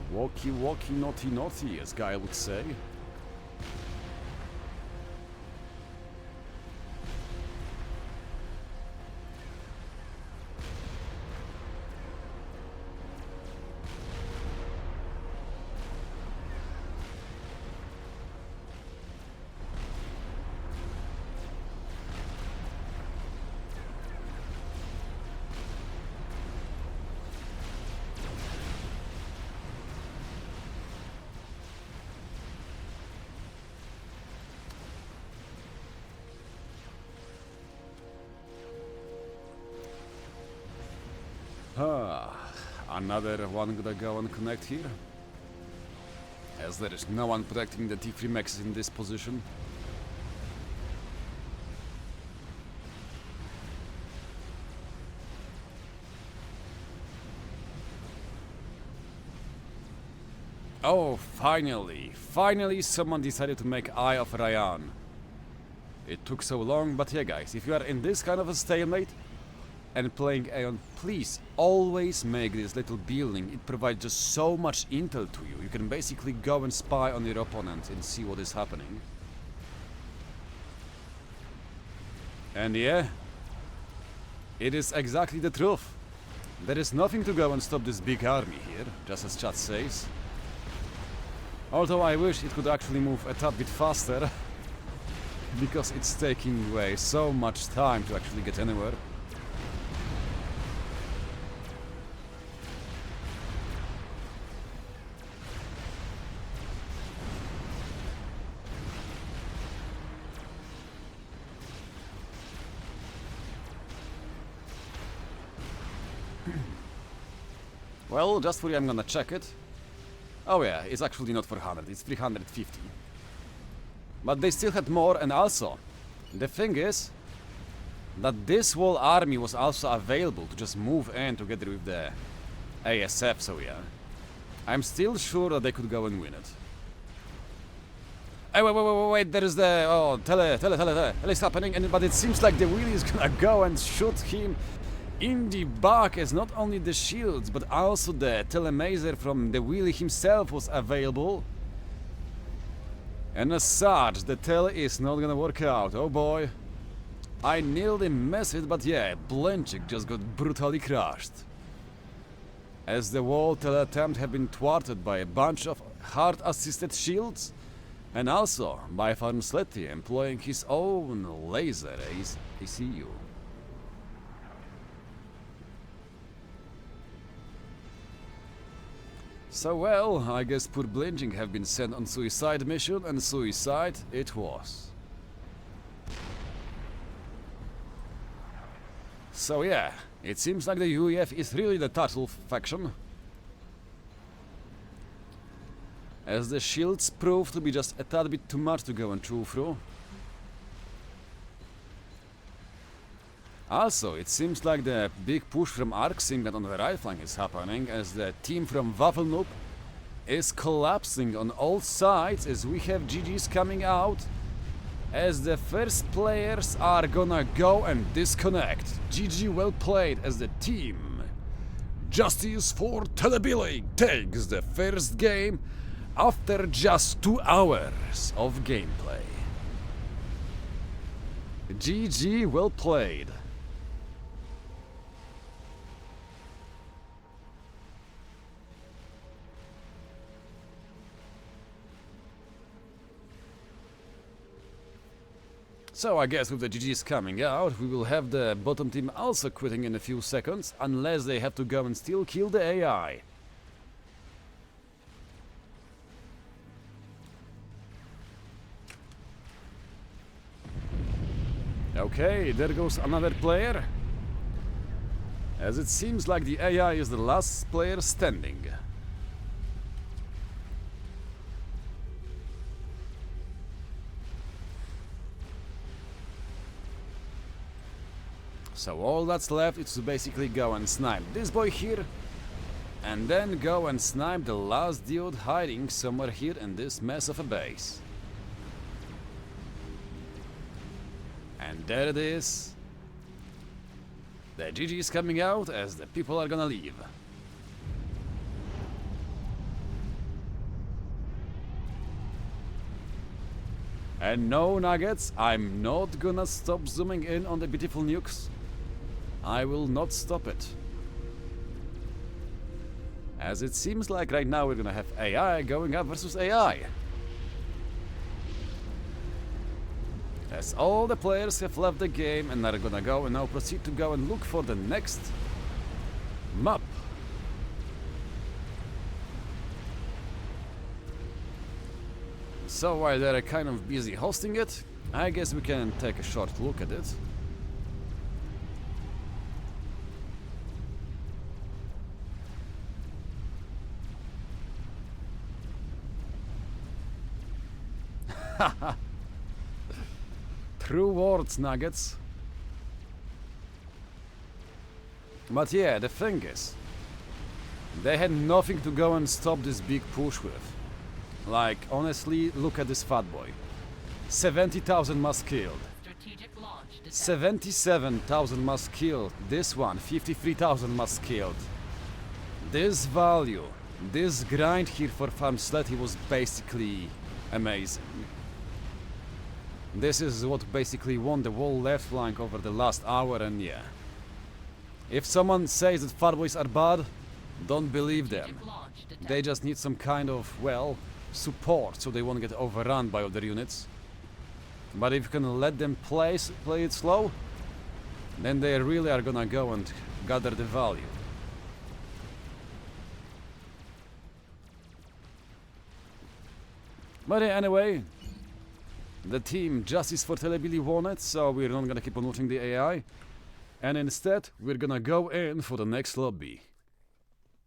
Walkie walkie naughty naughty, as Guy would say. Another one gonna go and connect here, as there is no one protecting the T3 mechs in this position. Oh, finally someone decided to make Eye of Ryan. It took so long, but yeah guys, if you are in this kind of a stalemate and playing Aeon, please always make this little building. It provides just so much intel to you. You can basically go and spy on your opponent and see what is happening. And yeah, it is exactly the truth. There is nothing to go and stop this big army here, just as chat says. Although I wish it could actually move a tad bit faster, because it's taking way so much time to actually get anywhere. Well, just for you, I'm gonna check it. Oh yeah, it's actually not 400, it's 350. But they still had more, and also, the thing is that this whole army was also available to just move in together with the ASF, so yeah. I'm still sure that they could go and win it. Hey, wait, there is the... oh, tele is happening, but it seems like TheWheelie is gonna go and shoot him in the back, as not only the shields, but also the telemazer from TheWheelie himself was available. And as such, the tele is not gonna work out, oh boy. I nearly missed it, but yeah, Blenchik just got brutally crushed. As the whole tele attempt had been thwarted by a bunch of heart-assisted shields, and also by waffelzNoob employing his own laser ACU. So well, I guess poor Blinching have been sent on suicide mission, and suicide it was. So yeah, it seems like the UEF is really the turtle faction, as the shields prove to be just a tad bit too much to go and chew through. Also, it seems like the big push from Arc Sim on the right flank is happening, as the team from waffelzNoob is collapsing on all sides, as we have GGs coming out, as the first players are gonna go and disconnect. GG well played, as the team Justice for TheWheelie takes the first game after just 2 hours of gameplay. GG well played. So I guess with the GGs coming out, we will have the bottom team also quitting in a few seconds, unless they have to go and still kill the AI. Okay, there goes another player, as it seems like the AI is the last player standing. So all that's left is to basically go and snipe this boy here, and then go and snipe the last dude hiding somewhere here in this mess of a base. And there it is. The GG is coming out, as the people are gonna leave. And no, Nuggets, I'm not gonna stop zooming in on the beautiful nukes. I will not stop it. As it seems like right now we're gonna have AI going up versus AI. As all the players have left the game and are gonna go and now proceed to go and look for the next map. So while they're kind of busy hosting it, I guess we can take a short look at it. True words, Nuggets. But yeah, the thing is, they had nothing to go and stop this big push with. Like, honestly, look at this fat boy. 70,000 must killed. Strategic launch detected. 77,000 must killed. This one, 53,000 must killed. This value, this grind here for waffelzNoob was basically amazing. This is what basically won the whole left flank over the last hour, and yeah. If someone says that fat boys are bad, don't believe them. Strategic launch detected. They just need some kind of, well, support so they won't get overrun by other units. But if you can let them play it slow, then they really are gonna go and gather the value. But anyway, the team Justice for TheWheelie won it, so we're not gonna keep on watching the AI. And instead, we're gonna go in for the next lobby.